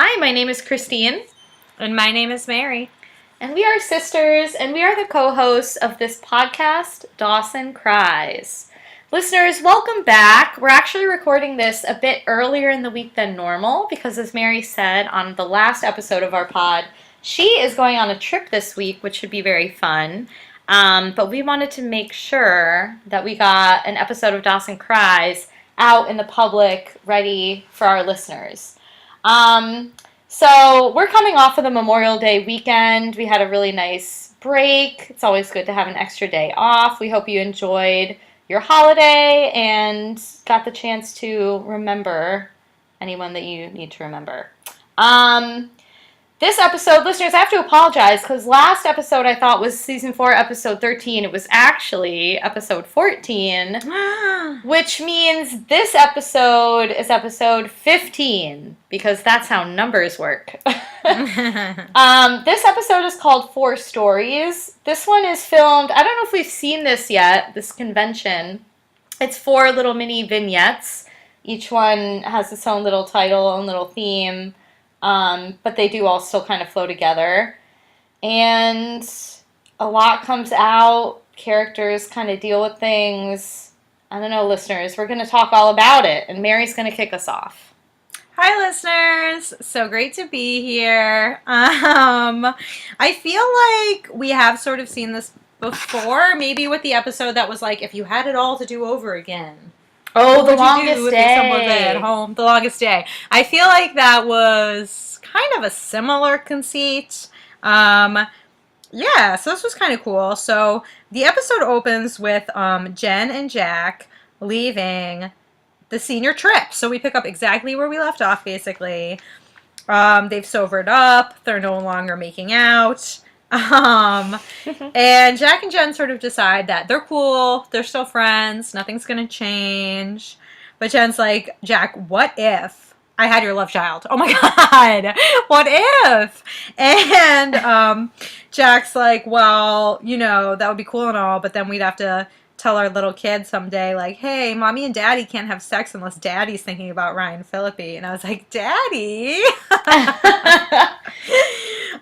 Hi, my name is Christine. And my name is Mary. And we are sisters, and we are the co-hosts of this podcast, Dawson Cries. Listeners, welcome back. We're actually recording this a bit earlier in the week than normal because, as Mary said on the last episode of our pod, she is going on a trip this week, which should be very fun. But we wanted to make sure that we got an episode of Dawson Cries out in the public ready for our listeners. So we're coming off of the Memorial Day weekend. We had a really nice break. It's always good to have an extra day off. We hope you enjoyed your holiday and got the chance to remember anyone that you need to remember. This episode, listeners, I have to apologize because last episode I thought was season 4, episode 13. It was actually episode 14, which means this episode is episode 15 because that's how numbers work. This episode is called 4 Stories. This one is filmed, I don't know if we've seen this yet, this convention. It's 4 little mini vignettes. Each one has its own little title, own little theme. But they do all still kind of flow together. And a lot comes out. Characters kind of deal with things. I don't know, listeners. We're going to talk all about it. And Mary's going to kick us off. Hi, listeners. So great to be here. I feel like we have sort of seen this before. Maybe with the episode that was like, if you had it all to do over again. Oh, The Longest Day. Someone at home, The Longest Day. I feel like that was kind of a similar conceit. So this was kind of cool. So the episode opens with Jen and Jack leaving the senior trip. So we pick up exactly where we left off, basically. They've sobered up. They're no longer making out. And Jack and Jen sort of decide that they're cool, they're still friends, nothing's gonna change. But Jen's like, Jack, what if I had your love child? Oh my god, what if? And Jack's like, well, that would be cool and all, but then we'd have to tell our little kid someday, like, hey, mommy and daddy can't have sex unless daddy's thinking about Ryan Phillippe. And I was like, daddy?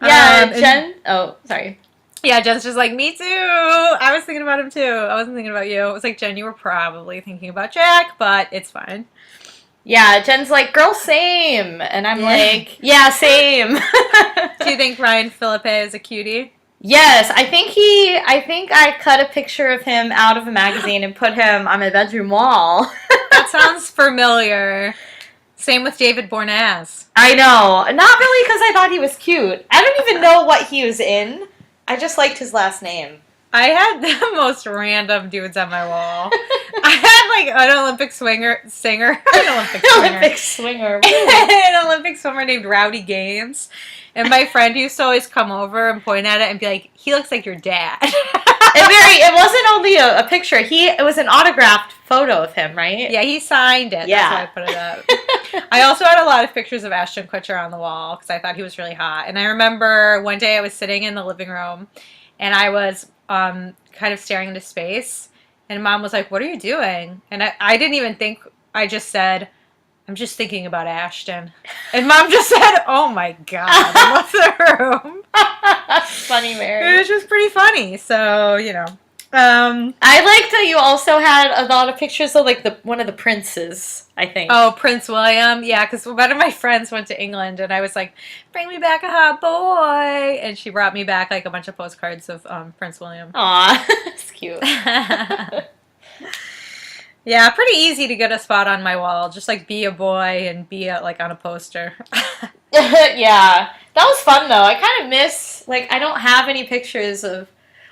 Yeah, Jen. Oh, sorry. Yeah, Jen's just like, me too. I was thinking about him too. I wasn't thinking about you. It was like, Jen, you were probably thinking about Jack, but it's fine. Yeah, Jen's like, girl, same. And I'm like, yeah, same. Do you think Ryan Phillippe is a cutie? Yes, I think I cut a picture of him out of a magazine and put him on my bedroom wall. That sounds familiar. Same with David Boreanaz. I know. Not really because I thought he was cute. I don't even know what he was in. I just liked his last name. I had the most random dudes on my wall. I had like an Olympic singer. Olympic swinger. An Olympic swimmer named Rowdy Gaines. And my friend used to always come over and point at it and be like, he looks like your dad. It wasn't only a picture. It was an autographed photo of him, right? Yeah, he signed it. Yeah. That's why I put it up. I also had a lot of pictures of Ashton Kutcher on the wall because I thought he was really hot. And I remember one day I was sitting in the living room and I was kind of staring into space. And Mom was like, what are you doing? And I didn't even think. I just said, I'm just thinking about Ashton. And Mom just said, oh my god, I left the room. That's funny, Mary. It was just pretty funny. So, I liked that you also had a lot of pictures of like one of the princes, I think. Oh, Prince William. Yeah, because one of my friends went to England and I was like, bring me back a hot boy. And she brought me back like a bunch of postcards of Prince William. Aw, it's cute. Yeah, pretty easy to get a spot on my wall. Just like be a boy and be like on a poster. Yeah, that was fun though. I kind of miss, like, I don't have any pictures of,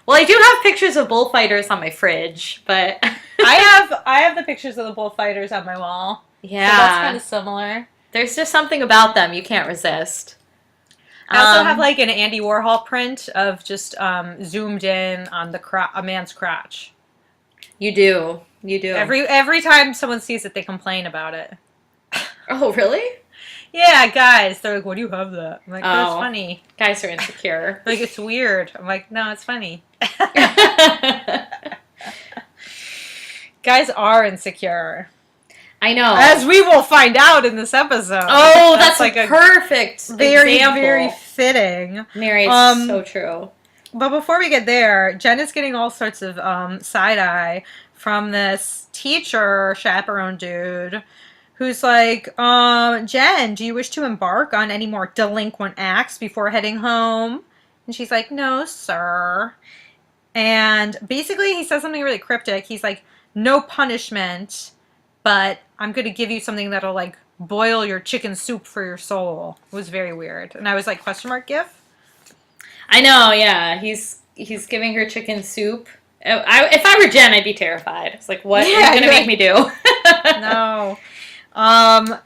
well, I do have pictures of bullfighters on my fridge, but I have the pictures of the bullfighters on my wall. Yeah. So that's kind of similar. There's just something about them you can't resist. I also have like an Andy Warhol print of just zoomed in on a man's crotch. You do. You do. Every time someone sees it, they complain about it. Oh, really? Yeah, guys. They're like, "What do you have that?" I'm like, "That's funny." Guys are insecure. Like, it's weird. I'm like, "No, it's funny." Guys are insecure. I know. As we will find out in this episode. Oh, that's like a perfect very, example. very fitting. Mary, it's so true. But before we get there, Jen is getting all sorts of side-eye from this teacher chaperone dude who's like, Jen, do you wish to embark on any more delinquent acts before heading home? And she's like, no, sir. And basically he says something really cryptic. He's like, no punishment, but I'm going to give you something that'll like boil your chicken soup for your soul. It was very weird. And I was like, question mark gif? I know, yeah. He's giving her chicken soup. If I were Jen, I'd be terrified. It's like, what are you going to make me do? No.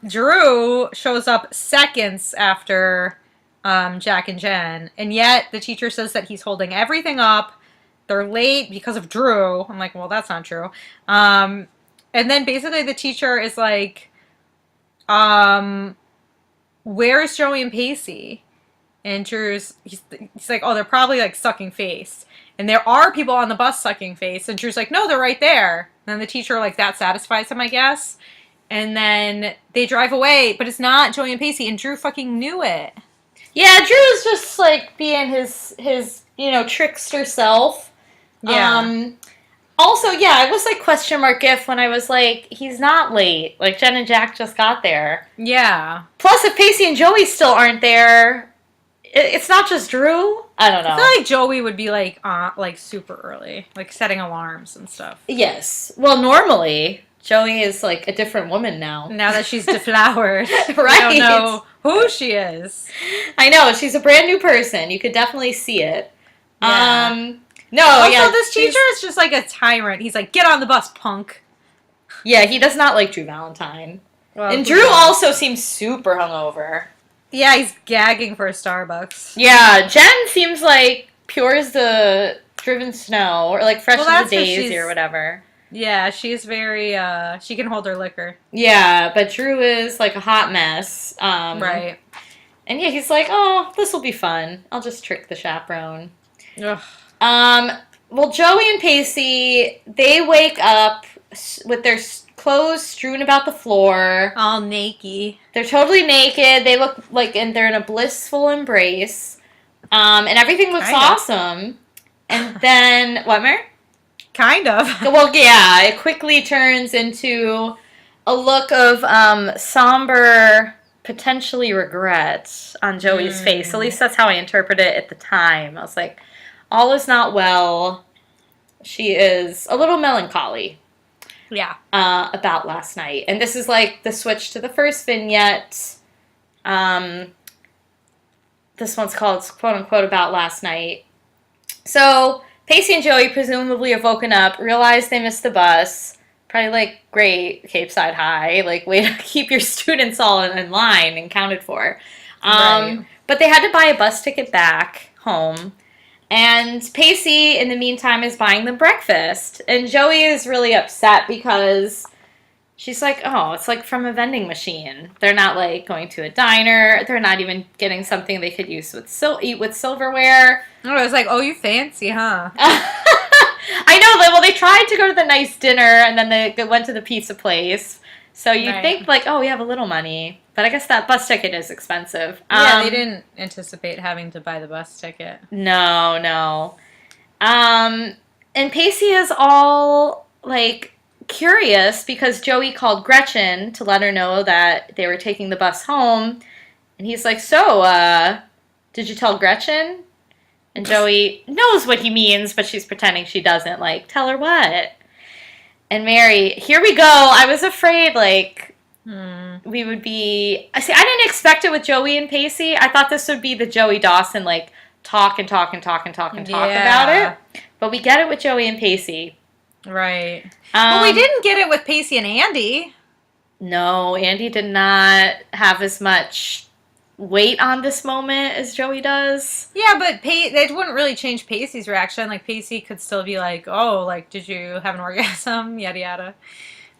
Drew shows up seconds after Jack and Jen, and yet the teacher says that he's holding everything up. They're late because of Drew. I'm like, well, that's not true. And then basically the teacher is like, where's Joey and Pacey? And Drew's, he's like, oh, they're probably like sucking face. And there are people on the bus sucking face. And Drew's like, no, they're right there. And then the teacher, like, that satisfies him, I guess. And then they drive away, but it's not Joey and Pacey. And Drew fucking knew it. Yeah, Drew is just like being his trickster self. Yeah. Also, yeah, I was like question mark if when I was like, he's not late. Like, Jen and Jack just got there. Yeah. Plus, if Pacey and Joey still aren't there, it's not just Drew. I don't know. I feel like Joey would be like super early, like setting alarms and stuff. Yes. Well, normally Joey is like a different woman now. Now that she's deflowered. Right. I don't know who she is. I know. She's a brand new person. You could definitely see it. Yeah. No, also, yeah. this teacher is just like a tyrant. He's like, get on the bus, punk. Yeah, he does not like Drew Valentine. Well, and Drew also seems super hungover. Yeah, he's gagging for a Starbucks. Yeah, Jen seems like pure as the driven snow, or like fresh as the daisy or whatever. Yeah, she's very, she can hold her liquor. Yeah, but Drew is like a hot mess. Right. And yeah, he's like, oh, this will be fun. I'll just trick the chaperone. Ugh. Well, Joey and Pacey, they wake up with their clothes strewn about the floor. All naked. They're totally naked. They look like, and they're in a blissful embrace. And everything looks awesome. And then, what, Mary? Kind of. Well, yeah, it quickly turns into a look of somber, potentially regret on Joey's face. At least that's how I interpret it at the time. I was like, all is not well. She is a little melancholy. Yeah. About last night. And this is like the switch to the first vignette. This one's called, quote unquote, about last night. So, Pacey and Joey presumably have woken up, realized they missed the bus. Probably like, great, Cape Side High. Like, way to keep your students all in line and counted for. Right. But they had to buy a bus ticket back home. And Pacey, in the meantime, is buying them breakfast. And Joey is really upset because she's like, oh, it's like from a vending machine. They're not like going to a diner. They're not even getting something they could use with eat with silverware. Oh, I was like, oh, you fancy, huh? I know. Well, they tried to go to the nice dinner, and then they went to the pizza place. So you'd think like, oh, we have a little money. But I guess that bus ticket is expensive. Yeah, they didn't anticipate having to buy the bus ticket. No. And Pacey is all, like, curious because Joey called Gretchen to let her know that they were taking the bus home. And he's like, so, did you tell Gretchen? And Joey knows what he means, but she's pretending she doesn't. Like, tell her what? And Mary, here we go. I was afraid, like, we would be... See, I didn't expect it with Joey and Pacey. I thought this would be the Joey Dawson, like, talk about it. But we get it with Joey and Pacey. Right. But we didn't get it with Pacey and Andy. No, Andy did not have as much weight on this moment as Joey does. Yeah, but it wouldn't really change Pacey's reaction. Like, Pacey could still be like, oh, like, did you have an orgasm? Yada, yada.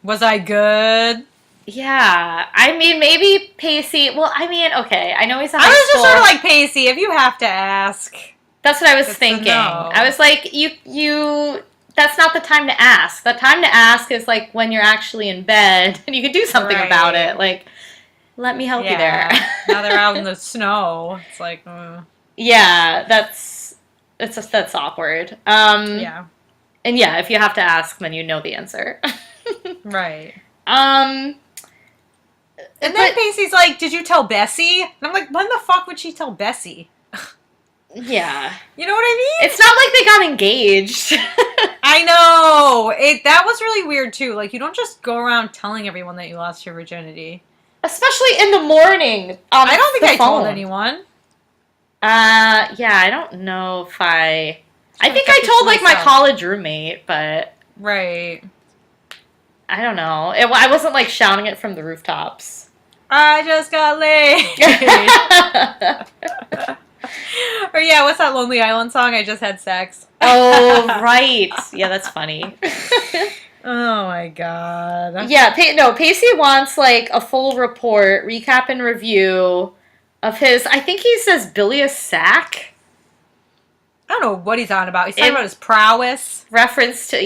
Was I good? Yeah. I mean, maybe Pacey... Well, I mean, okay. I know he's a high I was school. just sort of like, Pacey, if you have to ask... That's what I was thinking. No. I was like, you that's not the time to ask. The time to ask is like when you're actually in bed and you can do something about it. Like, let me help you there. Now they're out in the snow. It's like, yeah, that's awkward. yeah. And yeah, if you have to ask, then you know the answer. Right. And then Pacey's like, did you tell Bessie? And I'm like, when the fuck would she tell Bessie? Yeah. You know what I mean? It's not like they got engaged. I know. That was really weird, too. Like, you don't just go around telling everyone that you lost your virginity. Especially in the morning. I don't think I told anyone. Yeah, I don't know if I think I told, like, my college roommate, but... Right. I don't know. I wasn't, like, shouting it from the rooftops. I just got laid. Or yeah, what's that Lonely Island song? I just had sex. Oh, right. Yeah, that's funny. Oh my god. Yeah, Pacey wants like a full report, recap and review of his, I think he says bilious sack. I don't know what he's on about. He's talking about his prowess. Reference to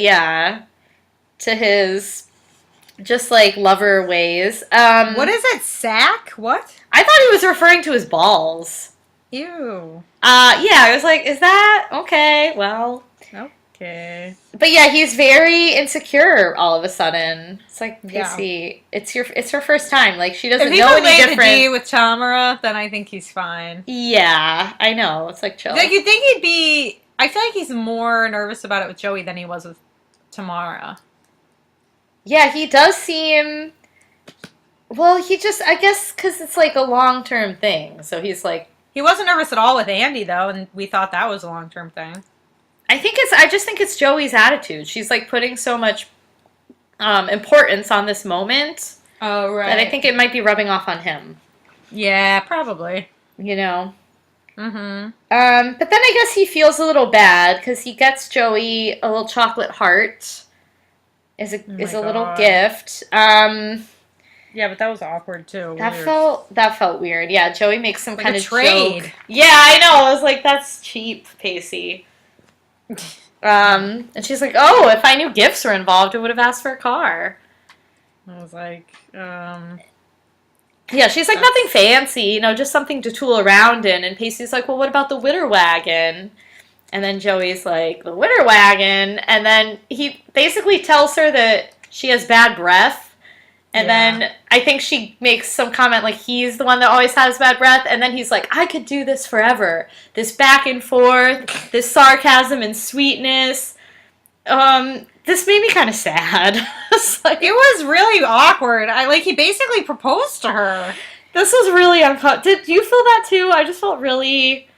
his just like lover ways. What is it? Sack? What? I thought he was referring to his balls. Ew. Yeah, I was like, is that okay? Well, okay. But yeah, he's very insecure all of a sudden. It's like, Pacey, it's her first time. Like, she doesn't know any different. If he could lay the D with Tamara, then I think he's fine. Yeah, I know. It's like chill. Like, you'd think he'd be... I feel like he's more nervous about it with Joey than he was with Tamara. Yeah, he does seem... Well, he just... I guess because it's like a long-term thing. So he's like... He wasn't nervous at all with Andy, though, and we thought that was a long-term thing. I just think it's Joey's attitude. She's like putting so much importance on this moment. Oh, right. That I think it might be rubbing off on him. Yeah, probably. You know? Mm-hmm. But then I guess he feels a little bad because he gets Joey a little chocolate heart as a little gift. Yeah, but that was awkward too. That felt weird. Yeah, Joey makes some kind of trade. Joke. Yeah, I know. I was like, that's cheap, Pacey. And she's like, oh, if I knew gifts were involved, I would have asked for a car. I was like, Yeah, she's like, nothing fancy, just something to tool around in. And Pacey's like, well, what about the Witter Wagon? And then Joey's like, the Witter Wagon. And then he basically tells her that she has bad breath. And then I think she makes some comment like he's the one that always has bad breath. And then he's like, I could do this forever. This back and forth, this sarcasm and sweetness. This made me kind of sad. It was really awkward. He basically proposed to her. This was really uncomfortable. Did you feel that too? I just felt really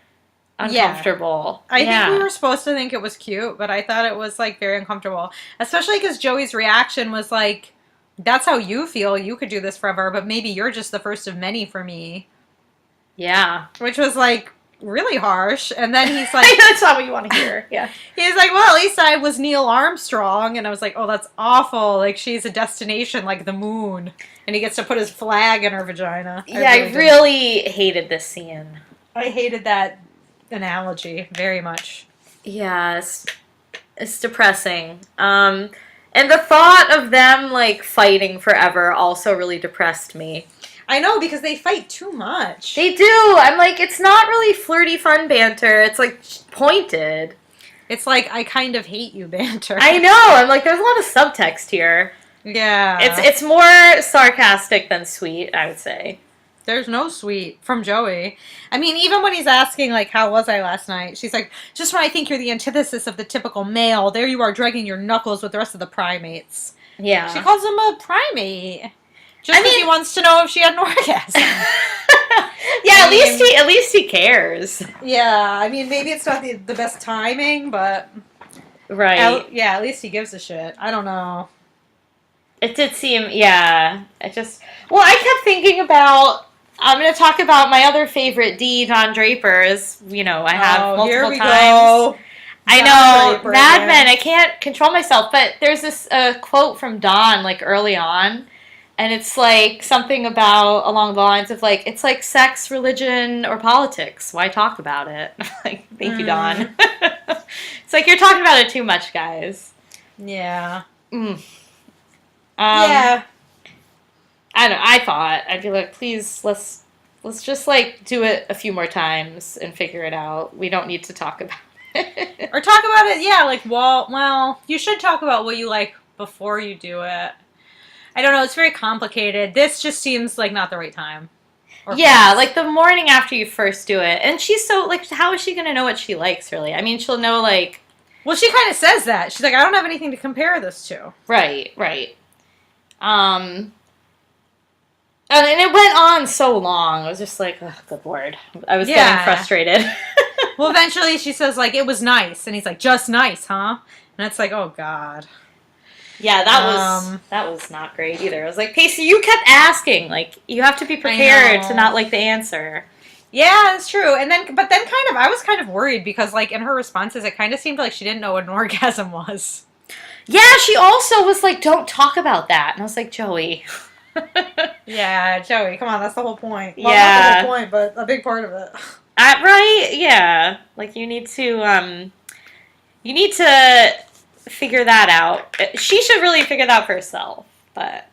uncomfortable. I think we were supposed to think it was cute, but I thought it was like very uncomfortable. Especially because Joey's reaction was like, that's how you feel. You could do this forever, but maybe you're just the first of many for me. Yeah. Which was, like, really harsh. And then he's like... That's not what you want to hear. Yeah. He's like, well, at least I was Neil Armstrong. And I was like, oh, that's awful. Like, she's a destination like the moon. And he gets to put his flag in her vagina. I really hated this scene. I hated that analogy very much. Yeah, it's depressing. And the thought of them, like, fighting forever also really depressed me. I know, because they fight too much. They do. I'm like, it's not really flirty fun banter. It's, like, pointed. It's like, I kind of hate you banter. I know. I'm like, there's a lot of subtext here. Yeah. It's more sarcastic than sweet, I would say. There's no sweet from Joey. I mean, even when he's asking, like, how was I last night? She's like, just when I think you're the antithesis of the typical male, there you are dragging your knuckles with the rest of the primates. Yeah. She calls him a primate. Just because he wants to know if she had an orgasm. Yeah, at least he cares. Yeah, I mean, maybe it's not the best timing, but... Right. At least he gives a shit. I don't know. It did seem, I kept thinking about... I'm going to talk about my other favorite D, Don Draper, as, I have multiple times. Go. I know, Draper, Mad Men, I can't control myself, but there's this quote from Don, like, early on, and it's, like, something along the lines of, like, it's like sex, religion, or politics. Why talk about it? Like, thank you, Don. It's like, you're talking about it too much, guys. Yeah. Mm. Yeah. I don't know. I thought I'd be like, please, let's just like do it a few more times and figure it out. We don't need to talk about it. Or talk about it, yeah, like, well, you should talk about what you like before you do it. I don't know, it's very complicated. This just seems like not the right time. Yeah, like the morning after you first do it. And she's so, like, how is she going to know what she likes, really? I mean, she'll know, like... Well, she kind of says that. She's like, I don't have anything to compare this to. Right. And it went on so long. I was just like, oh, good Lord. I was getting frustrated. Well, eventually she says, like, it was nice. And he's like, just nice, huh? And it's like, oh, God. Yeah, that was not great either. I was like, Pacey, you kept asking. Like, you have to be prepared to not like the answer. Yeah, it's true. But then I was kind of worried because, like, in her responses, it kind of seemed like she didn't know what an orgasm was. Yeah, she also was like, don't talk about that. And I was like, Joey. Yeah, Joey, come on, that's the whole point. Well, not the whole point, but a big part of it. Right? Yeah. Like, you need to figure that out. She should really figure that out for herself, but...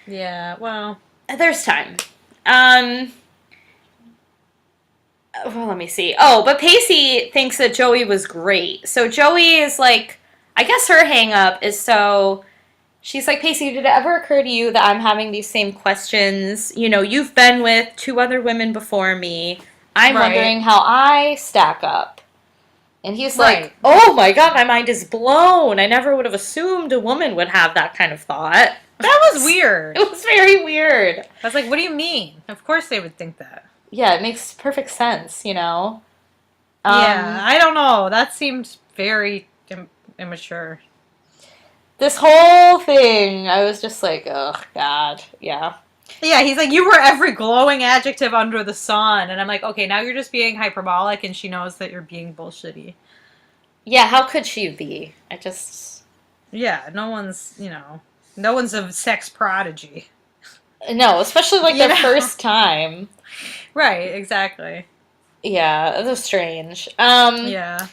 Yeah, well... There's time. Well, let me see. Oh, but Pacey thinks that Joey was great. So Joey is like... I guess her hang-up is so... She's like, Pacey, did it ever occur to you that I'm having these same questions? You know, you've been with 2 other women before me. I'm wondering how I stack up. And he's like, oh my God, my mind is blown. I never would have assumed a woman would have that kind of thought. That was weird. It was very weird. I was like, what do you mean? Of course they would think that. Yeah, it makes perfect sense, you know? Yeah, I don't know. That seemed very immature. This whole thing, I was just like, oh, God, yeah. Yeah, he's like, you were every glowing adjective under the sun. And I'm like, okay, now you're just being hyperbolic and she knows that you're being bullshitty. Yeah, how could she be? Yeah, no one's a sex prodigy. No, especially like the first time. Right, exactly. Yeah, it was strange. Yeah.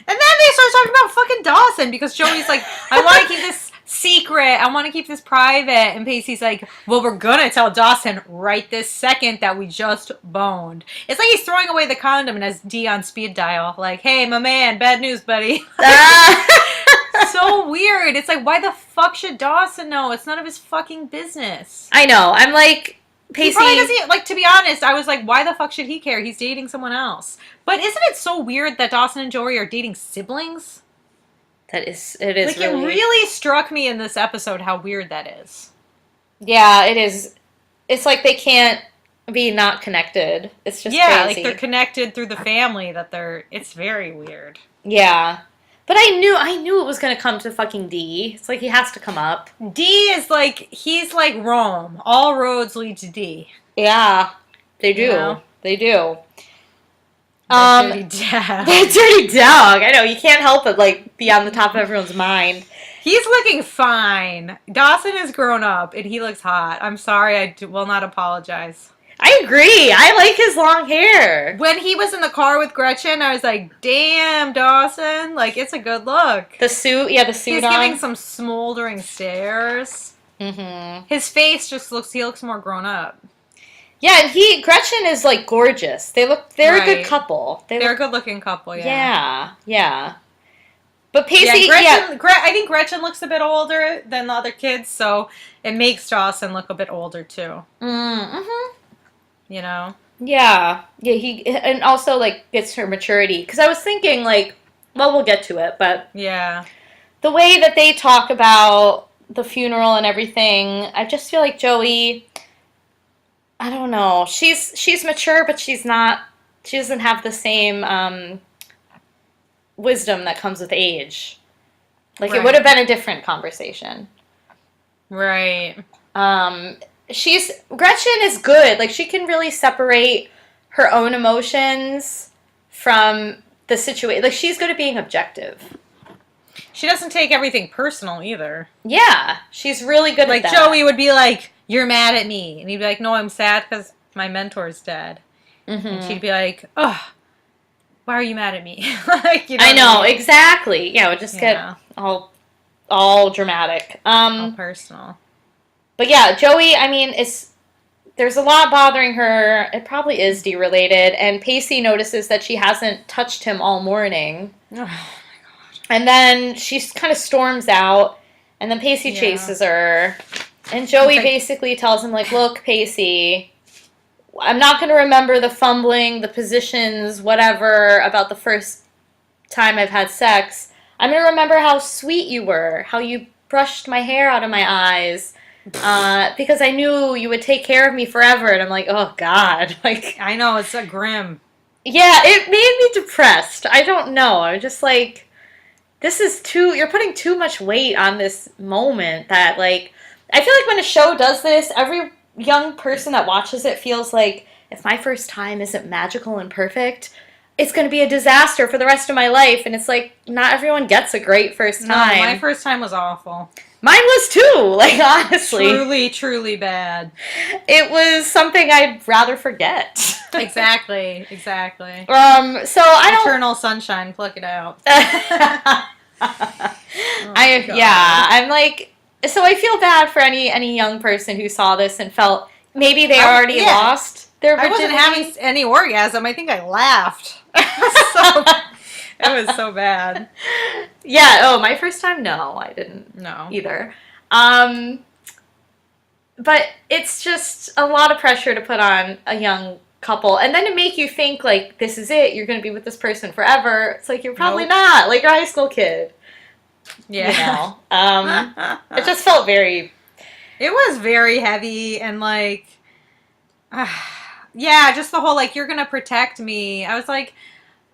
And then they start talking about fucking Dawson because Joey's like, I want to keep this secret. I want to keep this private. And Pacey's like, well, we're going to tell Dawson right this second that we just boned. It's like he's throwing away the condom and has D on speed dial. Like, hey, my man, bad news, buddy. So weird. It's like, why the fuck should Dawson know? It's none of his fucking business. I know. I'm like... Pacey, like, to be honest, I was like, why the fuck should he care? He's dating someone else. But isn't it so weird that Dawson and Joey are dating siblings? It is like, really... it really struck me in this episode how weird that is. Yeah, it is. It's like they can't be not connected. It's just crazy. like they're connected through the family it's very weird. Yeah. But I knew it was going to come to fucking D. It's like he has to come up. D is like, he's like Rome. All roads lead to D. Yeah, they do. You know? They do. That dirty dog. That dirty dog. I know, you can't help but like be on the top of everyone's mind. He's looking fine. Dawson is grown up and he looks hot. I'm sorry, I will not apologize. I agree. I like his long hair. When he was in the car with Gretchen, I was like, damn, Dawson. Like, it's a good look. The suit, the suit He's on. giving some smoldering stares. Mm-hmm. His face he looks more grown up. Yeah, and Gretchen is, like, gorgeous. They're a good couple. They're a good-looking couple, yeah. Yeah. But Pacey, I think Gretchen looks a bit older than the other kids, so it makes Dawson look a bit older, too. Mm-hmm. You know? Yeah, and also, like, gets her maturity. Because I was thinking, like, well, we'll get to it, but... Yeah. The way that they talk about the funeral and everything, I just feel like Joey... I don't know. She's mature, but she doesn't have the same wisdom that comes with age. Like, It would have been a different conversation. Right. Gretchen is good. Like, she can really separate her own emotions from the situation. Like, she's good at being objective. She doesn't take everything personal either. Yeah, she's really good at that. Like, Joey would be like, you're mad at me. And he'd be like, no, I'm sad because my mentor's dead. Mm-hmm. And she'd be like, oh, why are you mad at me? Like, I know, exactly. Yeah, it would just get all all dramatic. All personal. But yeah, Joey, I mean, there's a lot bothering her. It probably is D-related. And Pacey notices that she hasn't touched him all morning. Oh, and then she kind of storms out. And then Pacey chases her. And Joey basically tells him, like, look, Pacey, I'm not going to remember the fumbling, the positions, whatever, about the first time I've had sex. I'm going to remember how sweet you were, how you brushed my hair out of my eyes. Because I knew you would take care of me forever, and I'm like, oh God, like I know, it's a grim. Yeah, it made me depressed. I don't know. I was just like, you're putting too much weight on this moment that, like, I feel like when a show does this, every young person that watches it feels like, if my first time isn't magical and perfect, it's going to be a disaster for the rest of my life. And it's like, not everyone gets a great first time. No, my first time was awful. Mine was too, like, honestly. Truly, truly bad. It was something I'd rather forget. Exactly. So I don't... Eternal sunshine, pluck it out. I'm like... So I feel bad for any young person who saw this and felt maybe they already lost their virginity. I wasn't having any orgasm. I think I laughed. It was so bad. Yeah, oh, my first time? No, I didn't either. But it's just a lot of pressure to put on a young couple. And then to make you think, like, this is it, you're going to be with this person forever. It's like, you're probably not. Like, you're a high school kid. Yeah. You know? It just felt very... It was very heavy and, like... yeah, just the whole, like, you're going to protect me. I was like...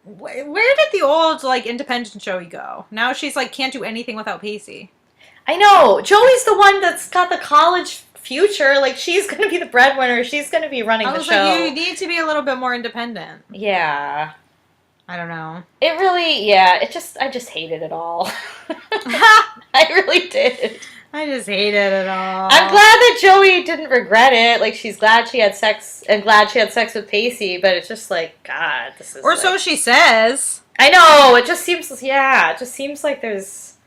Where did the old, like, independent Joey go? Now she's, like, can't do anything without Pacey. I know. Joey's the one that's got the college future. Like, she's going to be the breadwinner. She's going to be running the show. Like, you need to be a little bit more independent. Yeah. I don't know. It really, I just hated it all. I really did. I just hated it all. I'm glad that Joey didn't regret it. Like, she's glad she had sex and glad she had sex with Pacey, but it's just like, God, this is... Or like, so she says. I know. It just seems like there's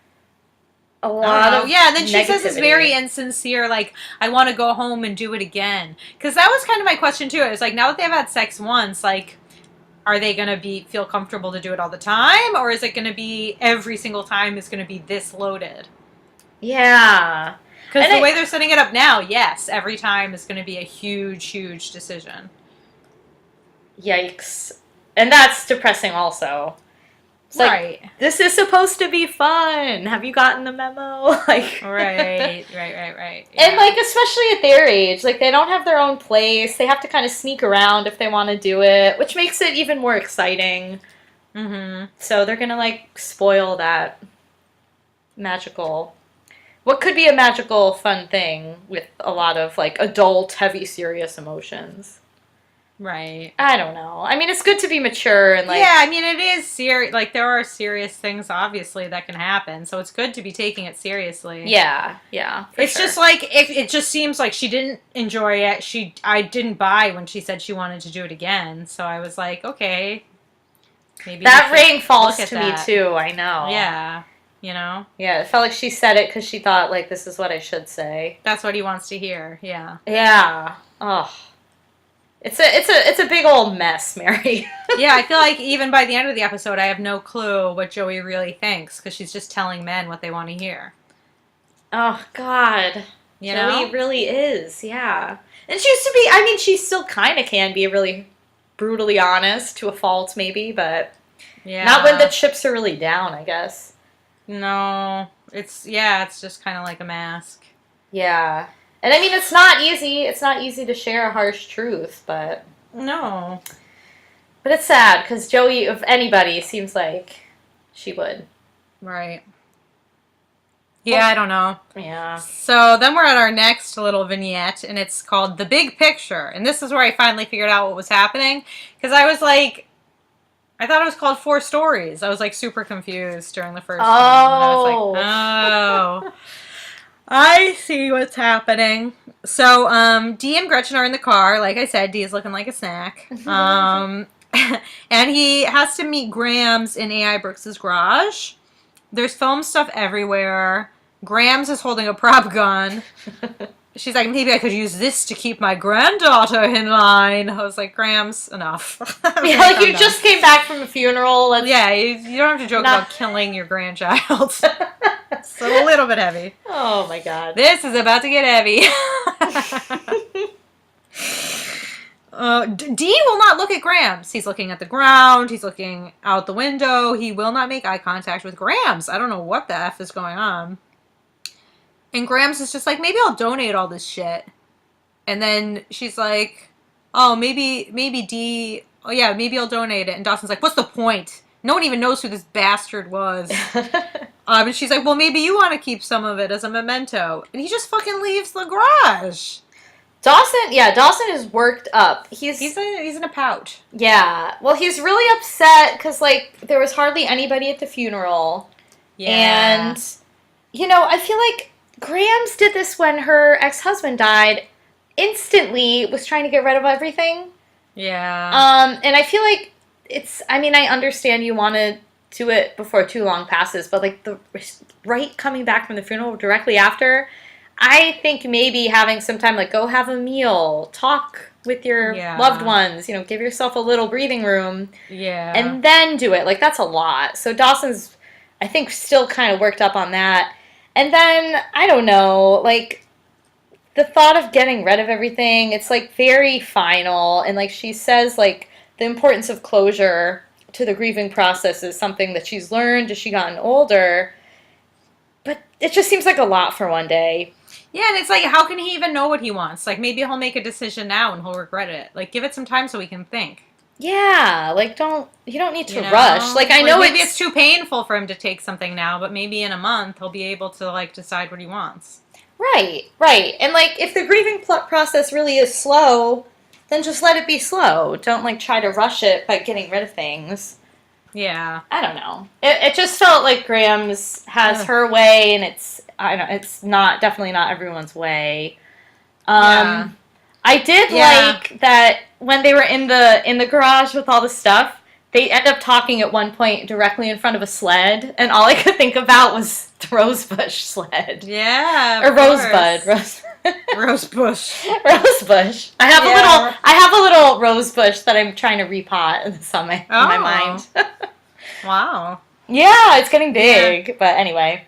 a lot of and then she negativity. says it's very insincere, like, I want to go home and do it again. Because that was kind of my question, too. It was like, now that they've had sex once, like, are they going to feel comfortable to do it all the time? Or is it going to be every single time is going to be this loaded? Yeah. Because the way they're setting it up now, yes, every time is going to be a huge, huge decision. Yikes. And that's depressing also. It's like, this is supposed to be fun. Have you gotten the memo? Like, right. Yeah. And, like, especially at their age, like, they don't have their own place. They have to kind of sneak around if they want to do it, which makes it even more exciting. Mm-hmm. So they're going to, like, spoil that magical... What could be a magical, fun thing with a lot of, like, adult, heavy, serious emotions. Right. I don't know. I mean, it's good to be mature and, like... Yeah, I mean, it is serious. Like, there are serious things, obviously, that can happen. So it's good to be taking it seriously. Yeah. It's just, like, it just seems like she didn't enjoy it. I didn't buy when she said she wanted to do it again. So I was like, okay. Maybe that ring falls to me, too. I know. Yeah. You know? Yeah, it felt like she said it because she thought, like, this is what I should say. That's what he wants to hear, yeah. Yeah. Oh. It's a big old mess, Mary. Yeah, I feel like even by the end of the episode, I have no clue what Joey really thinks because she's just telling men what they want to hear. Oh, God. You Joey know? really is, yeah. And she used to be, I mean, she still kind of can be really brutally honest to a fault, maybe, but not when the chips are really down, I guess. No, it's just kind of like a mask. Yeah. And I mean, it's not easy. It's not easy to share a harsh truth, but... No. But it's sad, because Joey, if anybody, seems like she would. Right. Yeah, I don't know. Yeah. So then we're at our next little vignette, and it's called The Big Picture. And this is where I finally figured out what was happening, because I was like... I thought it was called 4 Stories. I was, like, super confused during the first one. And I was like, oh. I see what's happening. So, Dee and Gretchen are in the car. Like I said, Dee is looking like a snack. And he has to meet Grams in A.I. Brooks's garage. There's foam stuff everywhere. Grams is holding a prop gun. She's like, maybe I could use this to keep my granddaughter in line. I was like, Grams, enough. Yeah, like you just came back from a funeral. Yeah, you don't have to joke about killing your grandchild. It's a little bit heavy. Oh my god. This is about to get heavy. D will not look at Grams. He's looking at the ground. He's looking out the window. He will not make eye contact with Grams. I don't know what the F is going on. And Grams is just like, maybe I'll donate all this shit. And then she's like, oh, maybe D, oh yeah, maybe I'll donate it. And Dawson's like, what's the point? No one even knows who this bastard was. And she's like, well, maybe you want to keep some of it as a memento. And he just fucking leaves the garage. Dawson is worked up. He's in a pouch. Yeah. Well, he's really upset because, like, there was hardly anybody at the funeral. Yeah. And, you know, I feel like Grams did this when her ex-husband died. Instantly was trying to get rid of everything. Yeah. And I feel like I understand you want to do it before too long passes, but, like, right coming back from the funeral directly after, I think maybe having some time, like, go have a meal, talk with your loved ones, you know, give yourself a little breathing room. Yeah. And then do it. Like, that's a lot. So Dawson's, I think, still kind of worked up on that. And then, I don't know, like, the thought of getting rid of everything, it's, like, very final. And, like, she says, like, the importance of closure to the grieving process is something that she's learned as she gotten older. But it just seems like a lot for one day. Yeah, and it's like, how can he even know what he wants? Like, maybe he'll make a decision now and he'll regret it. Like, give it some time so he can think. Yeah, like, you don't need to rush. Like, I know maybe it's too painful for him to take something now, but maybe in a month he'll be able to, like, decide what he wants. Right. And, like, if the grieving process really is slow, then just let it be slow. Don't, like, try to rush it by getting rid of things. Yeah. I don't know. It just felt like Grams has her way, and it's definitely not everyone's way. I did like that when they were in the garage with all the stuff, they end up talking at one point directly in front of a sled, and all I could think about was the rosebush sled. Yeah. Or rosebud. Rosebush. Rosebush. I have a little rosebush that I'm trying to repot in my mind. Wow. Yeah, it's getting big. But anyway.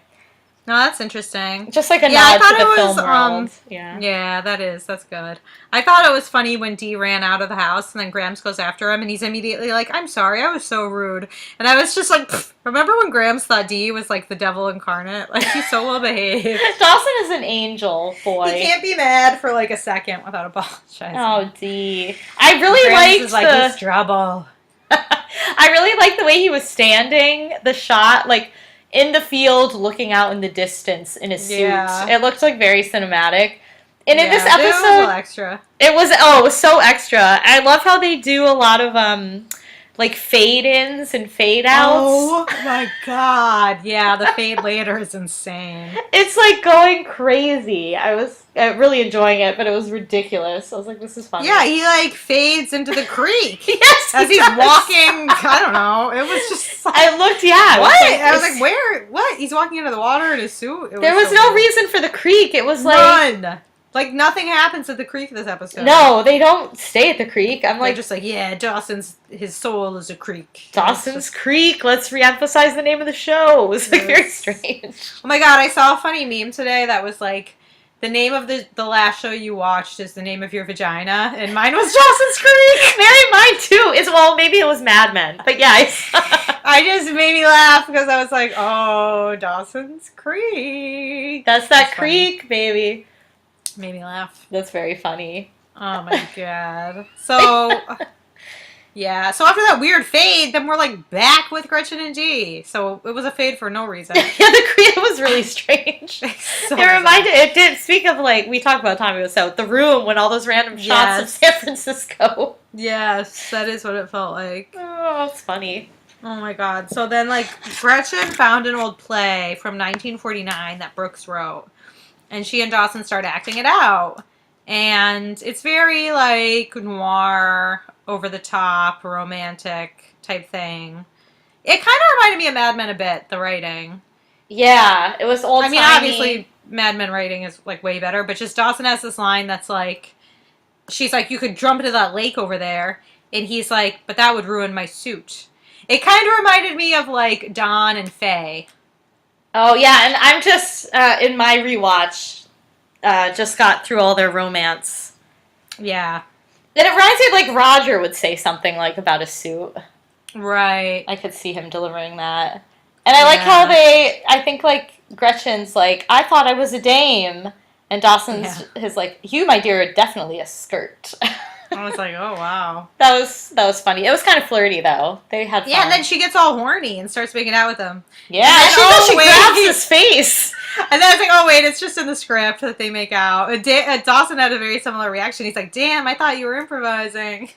No, that's interesting. Just like a nod to the film world. Yeah, that's good. I thought it was funny when Dee ran out of the house and then Grams goes after him and he's immediately like, I'm sorry, I was so rude. And I was just like, remember when Grams thought Dee was like the devil incarnate? Like, he's so well behaved. Dawson is an angel boy. He can't be mad for like a second without apologizing. Oh, Dee. I really liked he's trouble. I really liked the way he was standing, the shot, like, in the field, looking out in the distance in his suit. Yeah. It looked like very cinematic. And in this episode, it was a little extra. It was so extra. I love how they do a lot of like fade-ins and fade-outs. Oh my god. Yeah, the fade later is insane. It's like going crazy. I was really enjoying it, but it was ridiculous. I was like, this is funny. Yeah, he like fades into the creek. Yes, as he's walking. I don't know. It was just like, I looked, what? I was like, where? What? He's walking into the water in his suit? There was no reason for the creek. It was like... None. Like, nothing happens at the creek this episode. No, they don't stay at the creek. I'm like... They're just like, yeah, his soul is a creek. Dawson's Creek. Let's reemphasize the name of the show. It was like very strange. Oh my god, I saw a funny meme today that was like, the name of the last show you watched is the name of your vagina, and mine was Dawson's Creek. Maybe mine too. Maybe it was Mad Men. But yeah, I just made me laugh because I was like, oh, Dawson's Creek. That's creek, funny. Baby. Made me laugh. That's very funny. Oh my god. So, yeah. So after that weird fade, then we're like back with Gretchen and Dee. So it was a fade for no reason. Yeah, the creek was really strange. It did, speak of like, we talked about Tommy Wiseau, the room when all those random shots of San Francisco. Yes, that is what it felt like. Oh, it's funny. Oh my god. So then like, Gretchen found an old play from 1949 that Brooks wrote. And she and Dawson start acting it out. And it's very, like, noir, over-the-top, romantic type thing. It kind of reminded me of Mad Men a bit, the writing. Yeah, it was old. I mean, obviously, Mad Men writing is like way better, but just Dawson has this line that's like, she's like, you could jump into that lake over there, and he's like, but that would ruin my suit. It kind of reminded me of like Don and Faye. Oh yeah, and I'm just in my rewatch, just got through all their romance. Yeah. And it reminds me of like Roger would say something like about a suit. Right. I could see him delivering that. And I like how I think like Gretchen's like, I thought I was a dame. And Dawson's his like, you, my dear, are definitely a skirt. I was like, oh wow. That was funny. It was kind of flirty though. They had fun. Yeah, and then she gets all horny and starts making out with him. Yeah, she grabs his face. And then I was like, oh wait, it's just in the script that they make out. Dawson had a very similar reaction. He's like, damn, I thought you were improvising.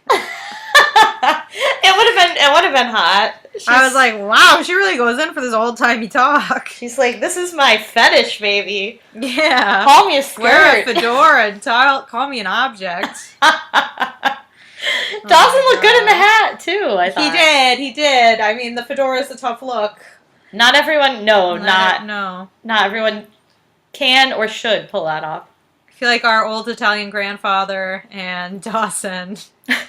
It would have been hot. I was like, wow, she really goes in for this old-timey talk. She's like, this is my fetish, baby. Yeah. Call me a skirt. Wear a fedora and call me an object. Dawson looked good in the hat, too, I thought. He did. I mean, the fedora is a tough look. Not everyone, not everyone can or should pull that off. I feel like our old Italian grandfather and Dawson.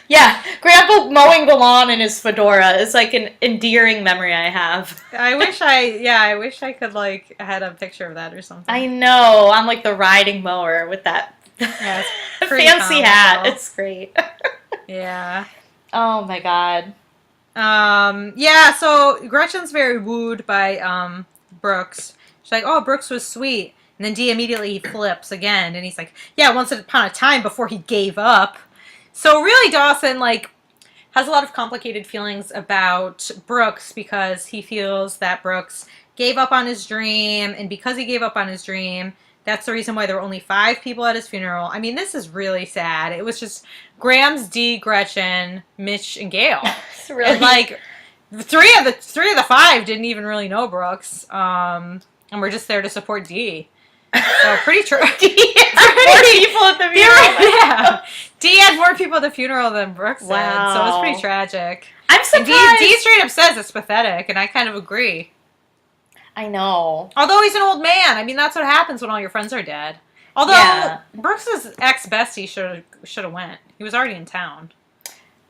Yeah, Grandpa mowing the lawn in his fedora is like an endearing memory I have. I wish I could like had a picture of that or something. I know, on like the riding mower with that fancy hat. It's great. Yeah. Oh my god. Yeah, so Gretchen's very wooed by Brooks. She's like, oh, Brooks was sweet. And then Dee immediately flips again, and he's like, yeah, once upon a time before he gave up. So really, Dawson, like, has a lot of complicated feelings about Brooks because he feels that Brooks gave up on his dream, and because he gave up on his dream, that's the reason why there were only 5 people at his funeral. I mean, this is really sad. It was just Grams, Dee, Gretchen, Mitch, and Gail. It's really... And, like, three of the 5 didn't even really know Brooks, and we're just there to support Dee. So pretty true. Dee had more people at the funeral. Yeah, Dee had more people at the funeral than Brooks did. Wow. So it was pretty tragic. I'm surprised. Dee straight up says it's pathetic, and I kind of agree. I know. Although he's an old man. I mean, that's what happens when all your friends are dead. Although Brooks's ex-bestie should have went. He was already in town.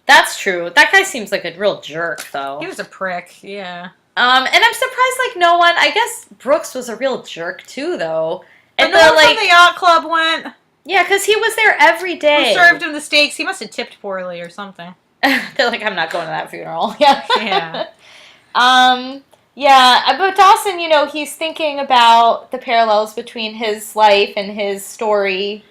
That's true. That guy seems like a real jerk, though. He was a prick. Yeah. And I'm surprised, like, no one... I guess Brooks was a real jerk, too, though. And no one from the yacht club went. Yeah, because he was there every day. Who served him the steaks? He must have tipped poorly or something. They're like, I'm not going to that funeral. Yeah. Yeah. Yeah, but Dawson, you know, he's thinking about the parallels between his life and his story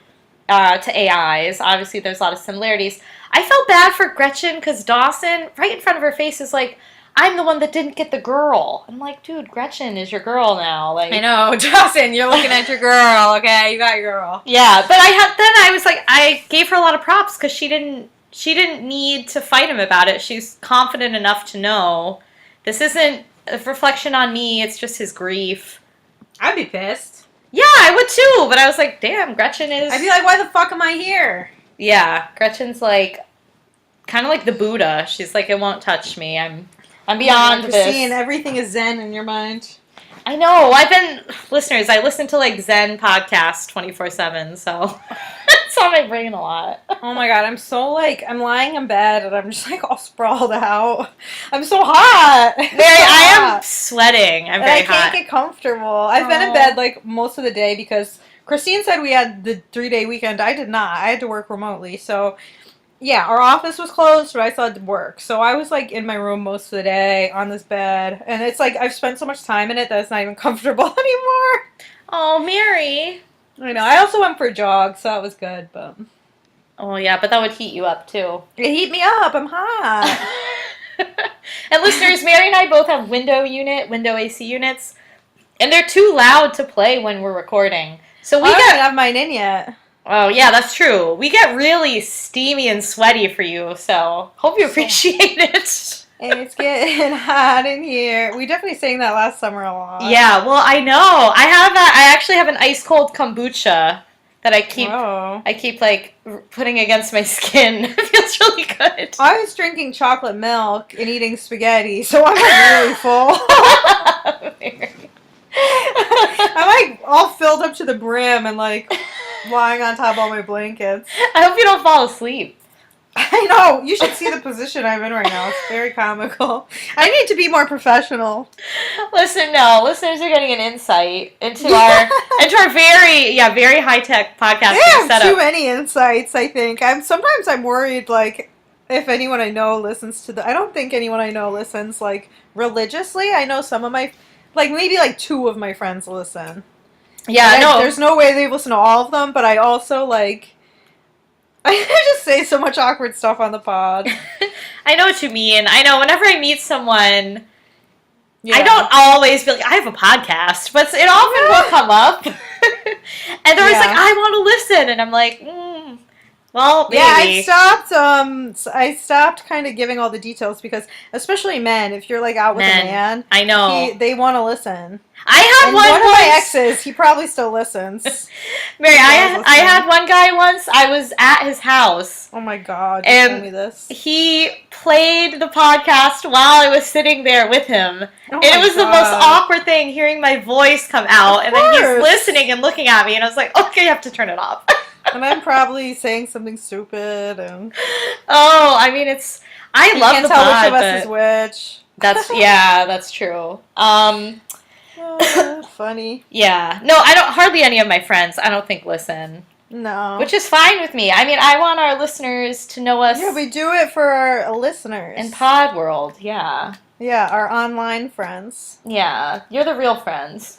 to AI's. Obviously, there's a lot of similarities. I felt bad for Gretchen because Dawson, right in front of her face, is like, I'm the one that didn't get the girl. I'm like, dude, Gretchen is your girl now. Like, I know, Dawson, you're looking at your girl, okay? You got your girl. Yeah, but I was like, I gave her a lot of props because she didn't need to fight him about it. She's confident enough to know this isn't a reflection on me. It's just his grief. I'd be pissed. Yeah, I would too. But I was like, damn, Gretchen is. I'd be like, why the fuck am I here? Yeah, Gretchen's like, kind of like the Buddha. She's like, it won't touch me. I'm beyond this. Christine, everything is Zen in your mind. I know. Listeners, I listen to like Zen podcasts 24/7, so it's on my brain a lot. Oh my god, I'm lying in bed and I'm just like all sprawled out. I'm so hot. I am sweating. I'm very hot. I can't get comfortable. I've been in bed like most of the day because Christine said we had the 3-day weekend. I did not. I had to work remotely, so. Yeah, our office was closed, but I still had to work. So I was, like, in my room most of the day, on this bed. And it's like, I've spent so much time in it that it's not even comfortable anymore. Oh, Mary. I know. I also went for a jog, so that was good, but... Oh, yeah, but that would heat you up, too. It heat me up. I'm hot. And listeners, Mary and I both have window AC units. And they're too loud to play when we're recording. So we I don't have mine in yet. Oh, yeah, that's true. We get really steamy and sweaty for you, so hope you appreciate it. It's getting hot in here. We definitely sang that last summer a lot. Yeah, well, I know. I actually have an ice-cold kombucha that I keep, like, putting against my skin. It feels really good. I was drinking chocolate milk and eating spaghetti, so I'm, like, really full. I'm like all filled up to the brim and like lying on top of all my blankets. I hope you don't fall asleep. I know. You should see the position I'm in right now. It's very comical. I need to be more professional. Listeners are getting an insight into our very high tech podcasting They have setup. too many insights, I think. Sometimes I'm worried, like, if anyone I know listens to I don't think anyone I know listens, like, religiously. I know some of my, like, maybe, like, 2 of my friends listen. Yeah, no. There's no way they listen to all of them, but I also, like, I just say so much awkward stuff on the pod. I know what you mean. I know whenever I meet someone, Yeah. I don't always be like, I have a podcast, but it often will come up. And they're always like, I want to listen. And I'm like, well, maybe. Yeah, I stopped kind of giving all the details because, especially men, if you're like out with a man, I know. they want to listen. I had one of my exes, he probably still listens. Mary, I had one guy once, I was at his house. Oh my god, you told me this. He played the podcast while I was sitting there with him. Oh and it was the most awkward thing, hearing my voice come out, and then he's listening and looking at me, and I was like, okay, you have to turn it off. And I'm probably saying something stupid. And oh, I mean, I love the pod. You can't tell which of us is which. That's true. Funny. Yeah. No, I don't. Hardly any of my friends, I don't think, listen. No. Which is fine with me. I mean, I want our listeners to know us. Yeah, we do it for our listeners. In pod world, yeah. Yeah, our online friends. Yeah, you're the real friends.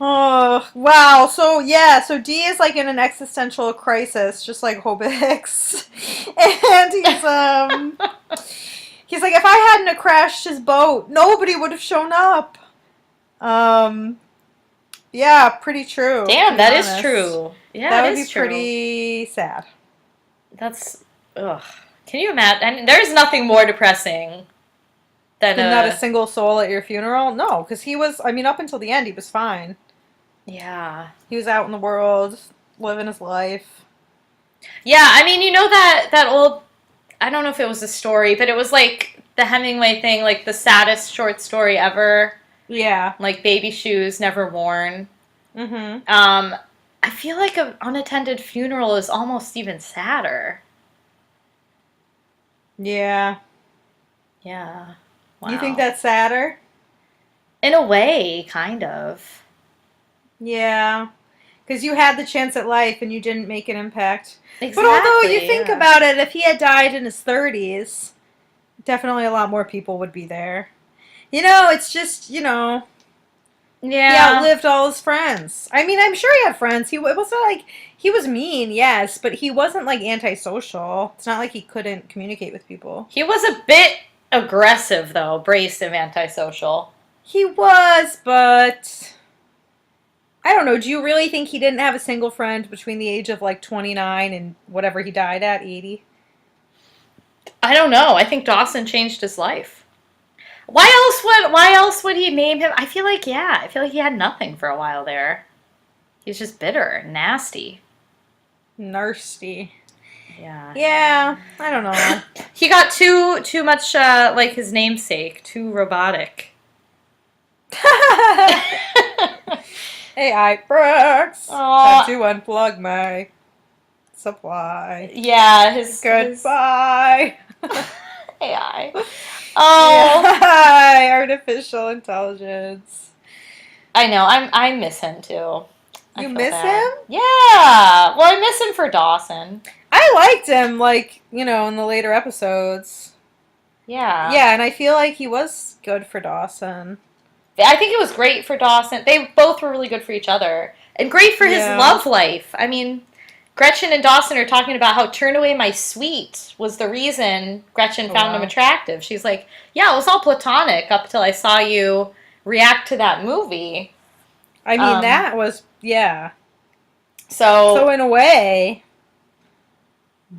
Oh, wow. So D is like in an existential crisis, just like Hobix. And he's like, if I hadn't crashed his boat, nobody would have shown up. Yeah, pretty true. Damn, that is true. Yeah, that would be pretty sad. That's, ugh. Can you imagine? And there's nothing more depressing than not a single soul at your funeral? No, because he was, I mean, up until the end, he was fine. Yeah. He was out in the world, living his life. Yeah, I mean, you know that old, I don't know if it was a story, but it was like the Hemingway thing, like the saddest short story ever. Yeah. Like Baby Shoes Never Worn. Mm-hmm. I feel like an unattended funeral is almost even sadder. Yeah. Yeah. Wow. You think that's sadder? In a way, kind of. Yeah. Because you had the chance at life and you didn't make an impact. Exactly. But although you think about it, if he had died in his 30s, definitely a lot more people would be there. You know, it's just, you know... Yeah. He outlived all his friends. I mean, I'm sure he had friends. It wasn't like... He was mean, yes, but he wasn't, like, antisocial. It's not like he couldn't communicate with people. He was a bit aggressive, though. Abrasive, antisocial. He was, but... I don't know. Do you really think he didn't have a single friend between the age of, like, 29 and whatever he died at, 80? I don't know. I think Dawson changed his life. Why else would he name him? I feel like he had nothing for a while there. He's just bitter and nasty. Nasty. Yeah. Yeah, I don't know. He got too much like his namesake, too robotic. AI Brooks. Have to unplug my supply. Yeah, Goodbye. AI. Oh. AI, artificial intelligence. I know. I miss him too. You miss him? Yeah. Well, I miss him for Dawson. I liked him, like, you know, in the later episodes. Yeah. Yeah, and I feel like he was good for Dawson. I think it was great for Dawson. They both were really good for each other. And great for his love life. I mean, Gretchen and Dawson are talking about how Turn Away My Sweet was the reason Gretchen found him attractive. She's like, yeah, it was all platonic up till I saw you react to that movie. I mean, that was, yeah. So in a way,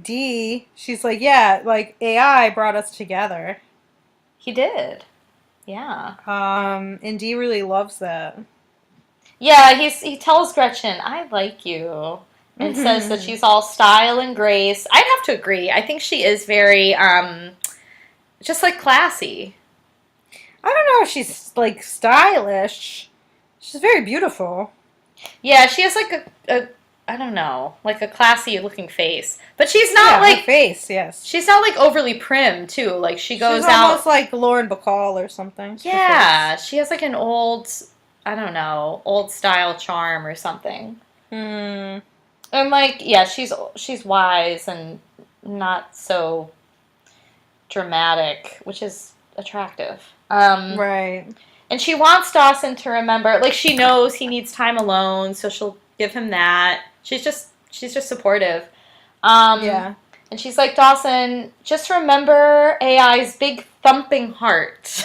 D, she's like, yeah, like, AI brought us together. He did. Yeah. And D really loves that. Yeah, he tells Gretchen, I like you. And says that she's all style and grace. I'd have to agree. I think she is very, just like classy. I don't know if she's, like, stylish. She's very beautiful. Yeah, she has like a I don't know, like a classy looking face. But she's not Yeah, her like face, yes. she's not like overly prim too. Like she goes She's out almost like Lauren Bacall or something. Yeah, she has like an old I don't know, old style charm or something. Hmm. And like yeah, she's wise and not so dramatic, which is attractive. Right. And she wants Dawson to remember, like she knows he needs time alone, so she'll give him that. She's just supportive. Yeah. And she's like, Dawson, just remember AI's big thumping heart.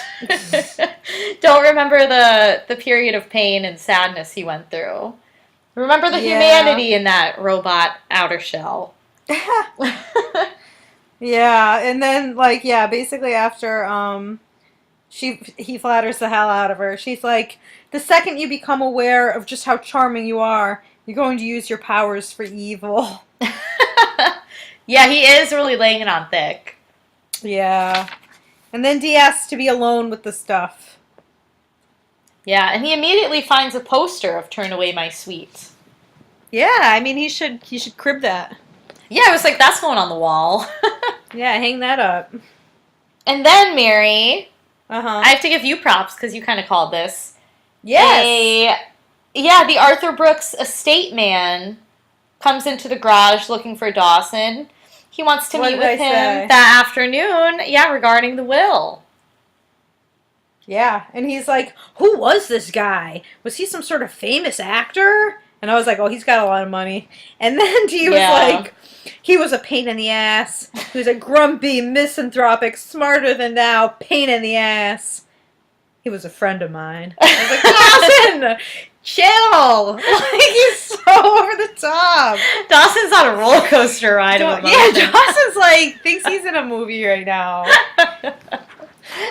Don't remember the period of pain and sadness he went through. Remember the humanity in that robot outer shell. Yeah, and then like basically after he flatters the hell out of her. She's like, the second you become aware of just how charming you are, you're going to use your powers for evil. Yeah, he is really laying it on thick. Yeah. And then Dee asks to be alone with the stuff. Yeah, and he immediately finds a poster of Turn Away My Sweet. Yeah, I mean he should crib that. Yeah, I was like, that's going on the wall. Yeah, hang that up. And then, Mary, Uh-huh. I have to give you props because you kind of called this. Yes. The Arthur Brooks estate man comes into the garage looking for Dawson. He wants to What meet did with I him say? that afternoon, regarding the will. Yeah, and he's like, who was this guy? Was he some sort of famous actor? And I was like, oh, he's got a lot of money. And then Dee was like, he was a pain in the ass. He was a grumpy, misanthropic, smarter than thou, pain in the ass. He was a friend of mine. I was like, Dawson, chill. Like, he's so over the top. Dawson's on a roller coaster ride of emotion. Yeah, Dawson's like, thinks he's in a movie right now.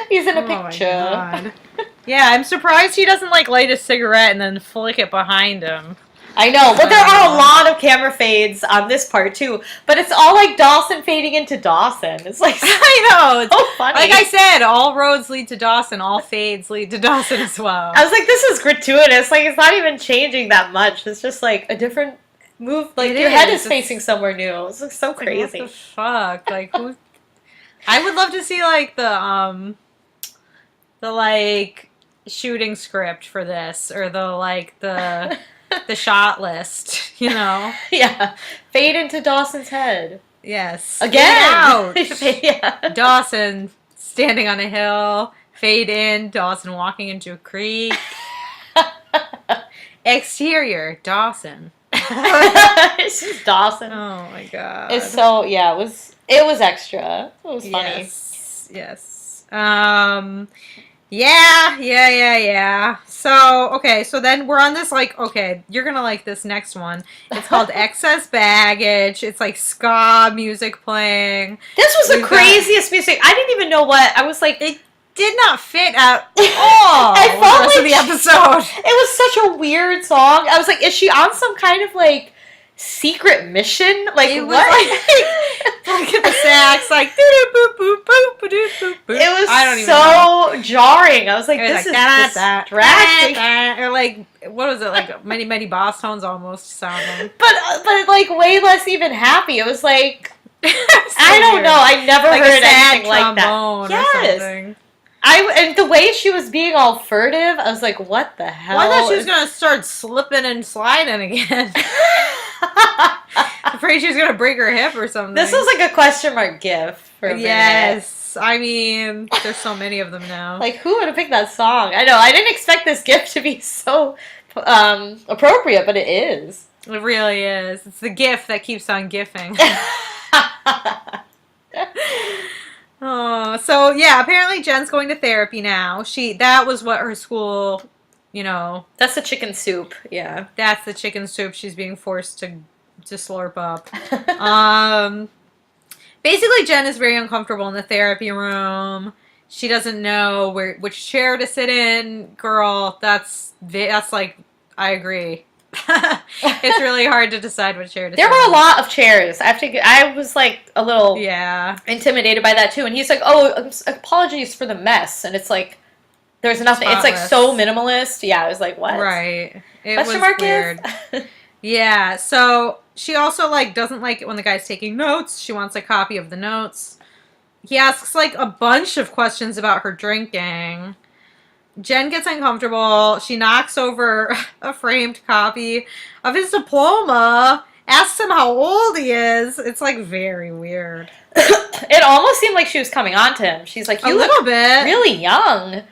He's in a Oh my picture. God. Yeah, I'm surprised he doesn't like light a cigarette and then flick it behind him. I know. Well, there are a lot of camera fades on this part, too. But it's all like Dawson fading into Dawson. It's like, I know. It's so funny. like I said, all roads lead to Dawson. All fades lead to Dawson as well. I was like, this is gratuitous. Like, it's not even changing that much. It's just like a different move. Like, your head is facing somewhere new. It's like so crazy. What the fuck? Like, who? I would love to see like the like shooting script for this, or the shot list, you know? Yeah. Fade into Dawson's head. Yes. Again. Out. Yeah. Dawson standing on a hill. Fade in. Dawson walking into a creek. Exterior. Dawson. It's just Dawson. Oh my god. It's so, it was extra. It was funny. Yes. Yeah. So, okay, so then we're on this, like, okay, you're gonna like this next one. It's called Excess Baggage. It's like ska music playing. This was the craziest music. I didn't even know what, I was like, It did not fit at all I with felt the rest of the episode. it was such a weird song. I was like, is she on some kind of, like, secret mission? Like, It was what? like at the sax, like It was I don't even know. so jarring. I was like, It was this like, is distracting. or like, what was it, like many bass tones almost sounding. But like way less even happy. It was like, So I don't weird. know. I never Like heard a sad anything like that. trombone or Yes. something. And the way she was being all furtive, I was like, what the hell? Well, I thought she was gonna start slipping and sliding again. Afraid she was gonna break her hip or something. This was like a question mark gif for a minute. Yes. I mean, there's so many of them now. Like, who would have picked that song? I know. I didn't expect this gif to be so appropriate, but it is. It really is. It's the gif that keeps on gifing. Oh, so yeah, apparently Jen's going to therapy now. That was what her school, you know, That's the chicken soup. Yeah. that's the chicken soup she's being forced to slurp up. Basically Jen is very uncomfortable in the therapy room. She doesn't know which chair to sit in. Girl, that's like, I agree. It's really hard to decide what chair to sit in. There were a lot of chairs. I was like a little Yeah. intimidated by that too. And he's like, "Oh, apologies for the mess." And it's like, There's nothing. It's like Spotless. so minimalist. Yeah, I was like, what? Right. It Question was mark weird. is? Yeah, so she also like doesn't like it when the guy's taking notes. She wants a copy of the notes. He asks like a bunch of questions about her drinking. Jen gets uncomfortable. She knocks over a framed copy of his diploma, asks him how old he is. It's like very weird. It almost seemed like she was coming on to him. She's like, A you little look bit. really young.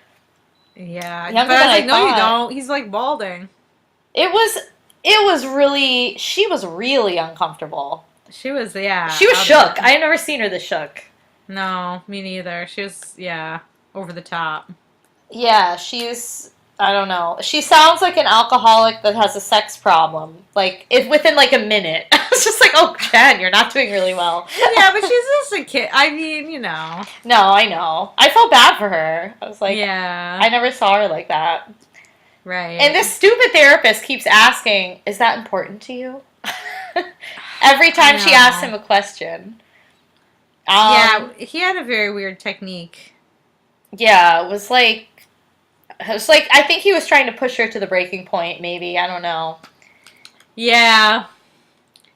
Yeah. Younger But I than was I like, no, you thought. don't. He's like balding. It was really, she was really uncomfortable. She was, yeah. She was out of shook. it. I had never seen her this shook. No, me neither. She was, yeah, over the top. Yeah, I don't know. She sounds like an alcoholic that has a sex problem. Like, within like a minute. I was just like, oh, Jen, you're not doing really well. Yeah, but she's just a kid. I mean, you know. No, I know. I felt bad for her. I was like, Yeah. I never saw her like that. Right. And this stupid therapist keeps asking, is that important to you? Every time she asks him a question. Yeah, he had a very weird technique. Yeah, I think he was trying to push her to the breaking point, maybe. I don't know. Yeah.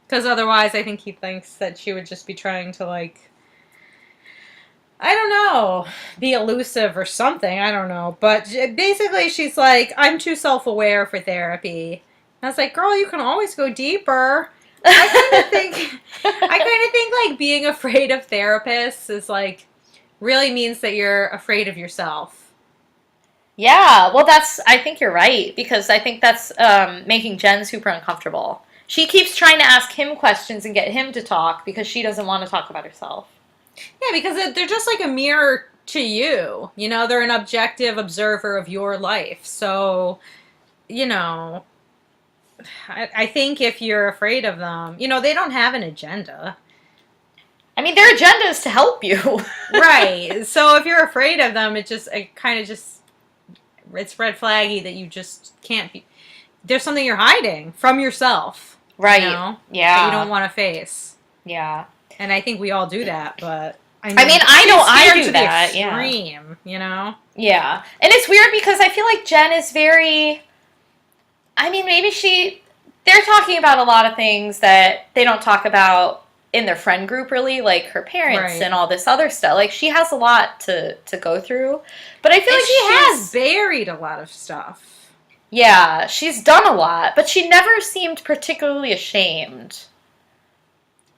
Because otherwise, I think he thinks that she would just be trying to, like, I don't know, be elusive or something. I don't know. But basically, she's like, I'm too self-aware for therapy. And I was like, girl, you can always go deeper. I kind of think like being afraid of therapists is like really means that you're afraid of yourself. Yeah, well, I think you're right, because I think that's making Jen super uncomfortable. She keeps trying to ask him questions and get him to talk because she doesn't want to talk about herself. Yeah, because they're just like a mirror to you. You know, they're an objective observer of your life. So, you know, I think if you're afraid of them, you know, they don't have an agenda. I mean, their agenda is to help you. Right. So if you're afraid of them, it's red flaggy that you just can't be. There's something you're hiding from yourself. Right. You know, yeah. that you don't want to face. Yeah. And I think we all do that, but I mean, I know I do to that. The extreme, you know? Yeah. And it's weird because I feel like Jen is very. I mean, they're talking about a lot of things that they don't talk about in their friend group, really, like her parents and all this other stuff. Like, she has a lot to go through. But I feel like she has buried a lot of stuff. Yeah, she's done a lot, but she never seemed particularly ashamed.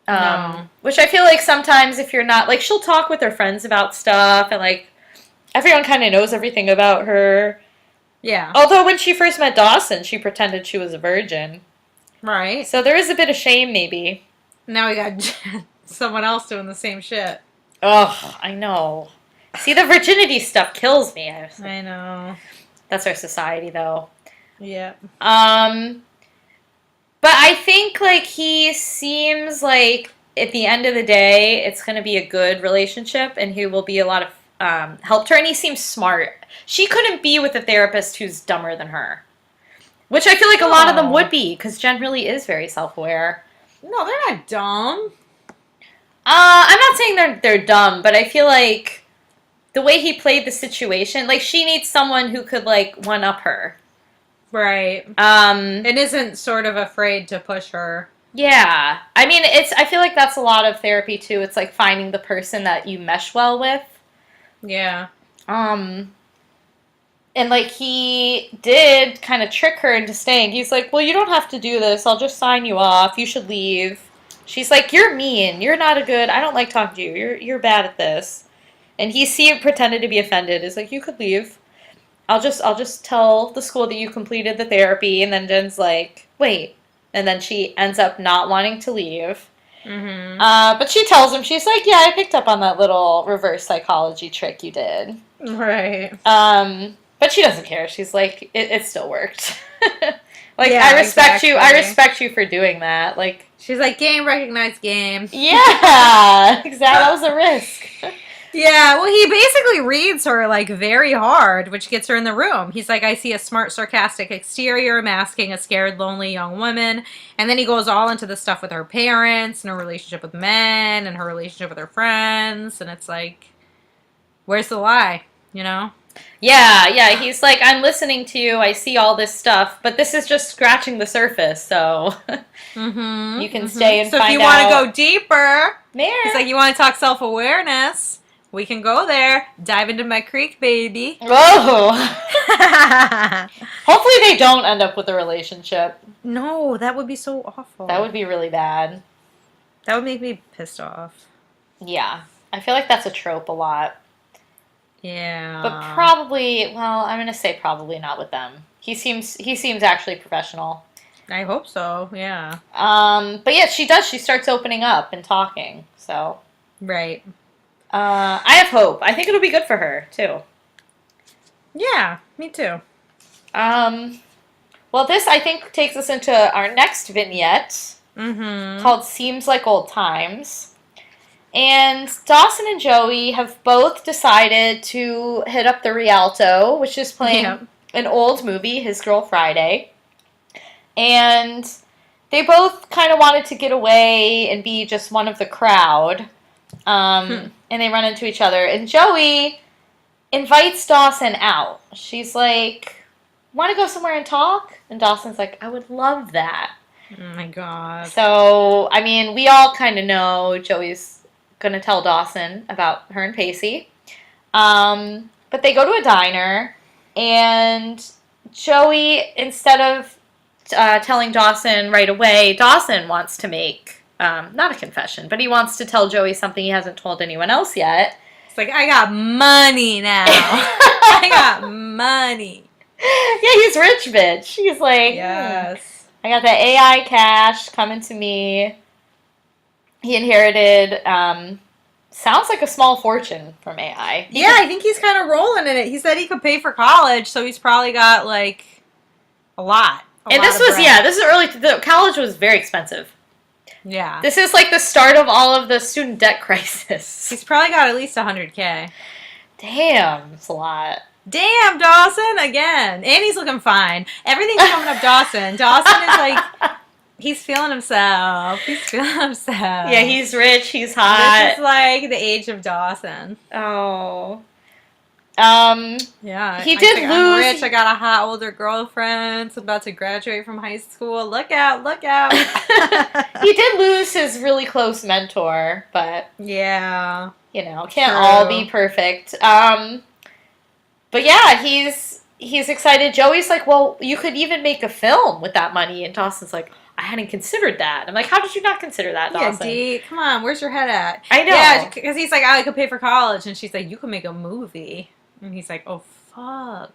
No. Which I feel like sometimes if you're not, like, she'll talk with her friends about stuff, and, like, everyone kind of knows everything about her. Yeah. Although when she first met Dawson, she pretended she was a virgin. Right. So there is a bit of shame, maybe. Now we got someone else doing the same shit. Ugh, I know. See, the virginity stuff kills me. I know. That's our society, though. Yeah. But I think, like, he seems like, at the end of the day, it's going to be a good relationship, and he will be a lot of help to her, and he seems smart. She couldn't be with a therapist who's dumber than her. Which I feel like a lot of them would be, because Jen really is very self-aware. No, they're not dumb. I'm not saying they're dumb, but I feel like the way he played the situation, like, she needs someone who could, like, one-up her. Right. And isn't sort of afraid to push her. Yeah. I mean, I feel like that's a lot of therapy, too. It's, like, finding the person that you mesh well with. Yeah. And, like, he did kind of trick her into staying. He's like, well, you don't have to do this. I'll just sign you off. You should leave. She's like, you're mean. You're not I don't like talking to you. You're bad at this. And he pretended to be offended. He's like, you could leave. I'll just tell the school that you completed the therapy. And then Jen's like, wait. And then she ends up not wanting to leave. Mm-hmm. But she tells him, she's like, yeah, I picked up on that little reverse psychology trick you did. Right. But she doesn't care. She's like, it still worked. Like, yeah, I respect you. I exactly. respect you for doing that. Like, she's like, game recognized game. Yeah, exactly. That was a risk. Yeah, well, he basically reads her, like, very hard, which gets her in the room. He's like, I see a smart, sarcastic exterior masking a scared, lonely young woman. And then he goes all into the stuff with her parents and her relationship with men and her relationship with her friends. And it's like, where's the lie, you know? Yeah, he's like, I'm listening to you, I see all this stuff, but this is just scratching the surface, so you can stay and So if find you want to out. go deeper, There. he's like, you want to talk self-awareness? We can go there. Dive into my creek, baby. Whoa. Hopefully they don't end up with a relationship. No, that would be so awful. That would be really bad. That would make me pissed off. Yeah. I feel like that's a trope a lot. Yeah. But probably, well, I'm going to say probably not with them. He seems actually professional. I hope so, yeah. But yeah, she does. She starts opening up and talking. So, right. I have hope. I think it'll be good for her, too. Yeah, me too. Well, this, I think, takes us into our next vignette called Seems Like Old Times. And Dawson and Joey have both decided to hit up the Rialto, which is playing an old movie, His Girl Friday. And they both kind of wanted to get away and be just one of the crowd. And they run into each other. And Joey invites Dawson out. She's like, want to go somewhere and talk? And Dawson's like, I would love that. Oh my god. So, I mean, we all kind of know Joey's going to tell Dawson about her and Pacey. But they go to a diner, and Joey, instead of telling Dawson right away, Dawson wants to make, not a confession, but he wants to tell Joey something he hasn't told anyone else yet. It's like, I got money now. I got money. Yeah, he's rich, bitch. He's like, yes. I got that AI cash coming to me. He inherited, sounds like a small fortune from AI. I think he's kind of rolling in it. He said he could pay for college, so he's probably got, like, a lot. This is early, the college was very expensive. Yeah. This is like the start of all of the student debt crisis. He's probably got at least $100K. Damn, it's a lot. Damn, Dawson, again. And he's looking fine. Everything's coming up Dawson. Dawson is like, he's feeling himself. Yeah, he's rich, he's hot. This is like the age of Dawson. Oh. Yeah. He did lose. I'm rich, I got a hot older girlfriend. I'm about to graduate from high school. Look out, look out. He did lose his really close mentor, but yeah. You know, can't all be perfect. But yeah, he's excited. Joey's like, well, you could even make a film with that money. And Dawson's like, I hadn't considered that. I'm like, how did you not consider that, Dawson? Yeah, D, come on, where's your head at? I know. Yeah, because he's like, I could pay for college. And she's like, you could make a movie. And he's like, oh, fuck.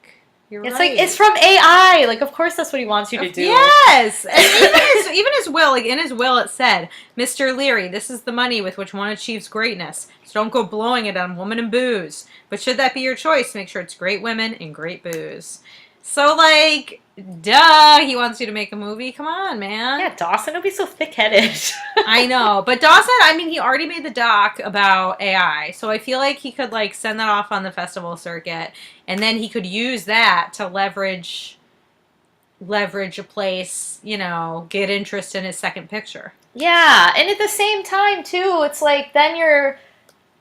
You're right. It's like, it's from AI. Like, of course that's what he wants you to do. Yes! And even his will, like, in his will it said, Mr. Leary, this is the money with which one achieves greatness. So don't go blowing it on woman and booze. But should that be your choice, make sure it's great women and great booze. So, like, duh, he wants you to make a movie. Come on, man. Yeah, Dawson will be so thick-headed. I know. But Dawson, I mean, he already made the doc about AI. So I feel like he could, like, send that off on the festival circuit. And then he could use that to leverage a place, you know, get interest in his second picture. Yeah, and at the same time, too, it's like, then you're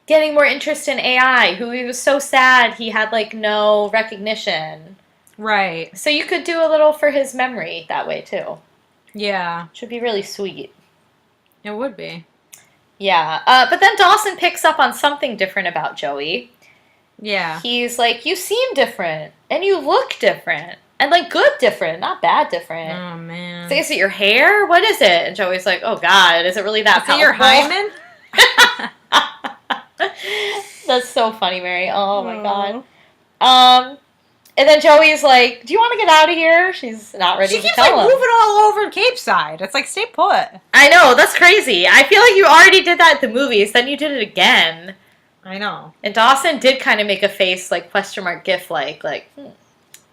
getting more interest in AI, who he was so sad he had, like, no recognition. Right. So you could do a little for his memory that way, too. Yeah. Should be really sweet. It would be. Yeah. But then Dawson picks up on something different about Joey. Yeah. He's like, you seem different, and you look different. And, like, good different, not bad different. Oh, man. So is it your hair? What is it? And Joey's like, oh, God, is it really that palpable? Is it your hymen? That's so funny, Mary. Oh, my God. And then Joey's like, do you want to get out of here? She's not ready to tell him. She keeps, like, moving all over Cape Side. It's like, stay put. I know, that's crazy. I feel like you already did that at the movies, then you did it again. I know. And Dawson did kind of make a face, like, question mark gif, like,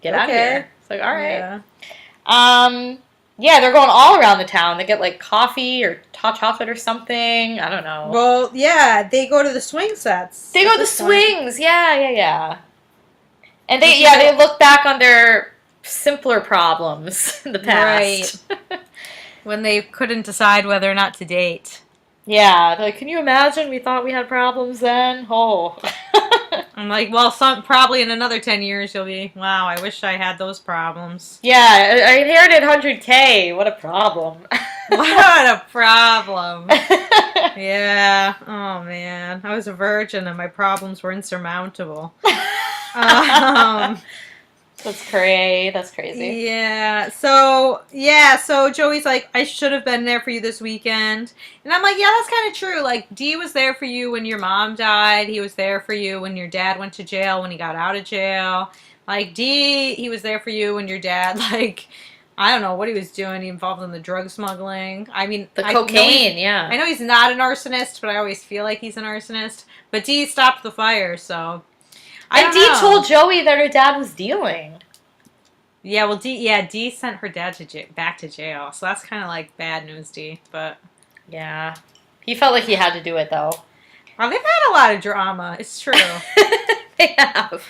get out of here. It's like, all right. Yeah. Yeah, they're going all around the town. They get, like, coffee or hot chocolate or something. I don't know. Well, yeah, they go to the swing sets. They go to the swings. Yeah. And they look back on their simpler problems in the past. Right. When they couldn't decide whether or not to date. Yeah, they're like, can you imagine? We thought we had problems then. Oh. I I'm like, well, probably in another 10 years you'll be, wow, I wish I had those problems. Yeah, I inherited 100K. What a problem. What a problem. Yeah. Oh, man. I was a virgin and my problems were insurmountable. That's crazy. That's crazy. Yeah. So Joey's like, I should have been there for you this weekend. And I'm like, yeah, that's kind of true. Like, Dee was there for you when your mom died. He was there for you when your dad went to jail, when he got out of jail. Like, Dee, he was there for you when your dad, like, I don't know what he was doing. He involved in the drug smuggling. I mean, The cocaine, yeah. I know he's not an arsonist, but I always feel like he's an arsonist. But Dee stopped the fire, so And Dee told Joey that her dad was dealing. Yeah, well, Dee sent her dad back to jail, so that's kind of like bad news, Dee. But yeah, he felt like he had to do it though. Well, they've had a lot of drama. It's true. They have.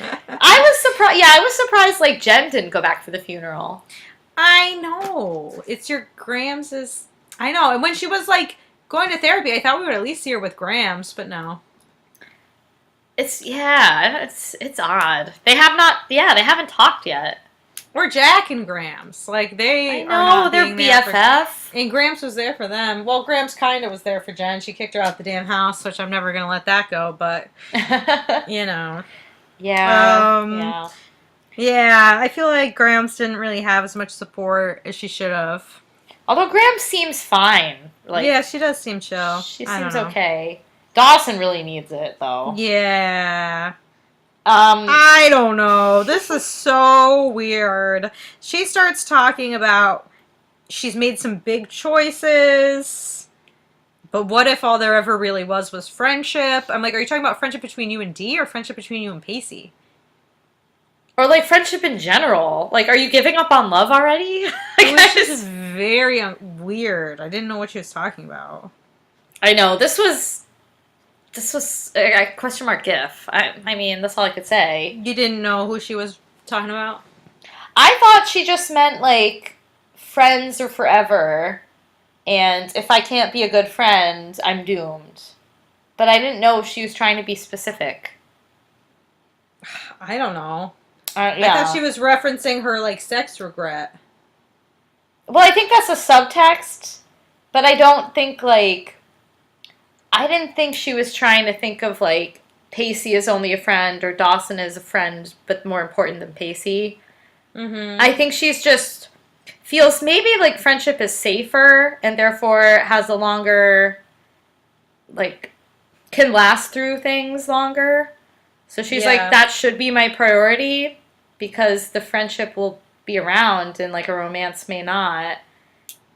I was surprised. Yeah, I was surprised. Like Jen didn't go back for the funeral. I know. It's your Grams's. I know. And when she was like going to therapy, I thought we would at least see her with Grams, but no. It's odd. They haven't talked yet. Or Jack and Grams. Like, they I know, are not they're being there BFF. And Grams was there for them. Well, Grams kind of was there for Jen. She kicked her out the damn house, which I'm never going to let that go, but, you know. Yeah. Yeah, I feel like Grams didn't really have as much support as she should have. Although Graham seems fine. Like, yeah, she does seem chill. She seems okay. Dawson really needs it, though. Yeah. I don't know. This is so weird. She starts talking about she's made some big choices, but what if all there ever really was friendship? I'm like, are you talking about friendship between you and Dee or friendship between you and Pacey? Or, like, friendship in general. Like, are you giving up on love already? It was just very weird. I didn't know what she was talking about. I know. This was a question mark gif. I mean, that's all I could say. You didn't know who she was talking about? I thought she just meant, like, friends or forever. And if I can't be a good friend, I'm doomed. But I didn't know if she was trying to be specific. I don't know. Yeah. I thought she was referencing her, like, sex regret. Well, I think that's a subtext. But I don't think, like... I didn't think she was trying to think of, like, Pacey is only a friend or Dawson is a friend, but more important than Pacey. Mm-hmm. I think she's just feels maybe, like, friendship is safer and therefore has a longer, like, can last through things longer. So she's like, that should be my priority because the friendship will be around and, like, a romance may not.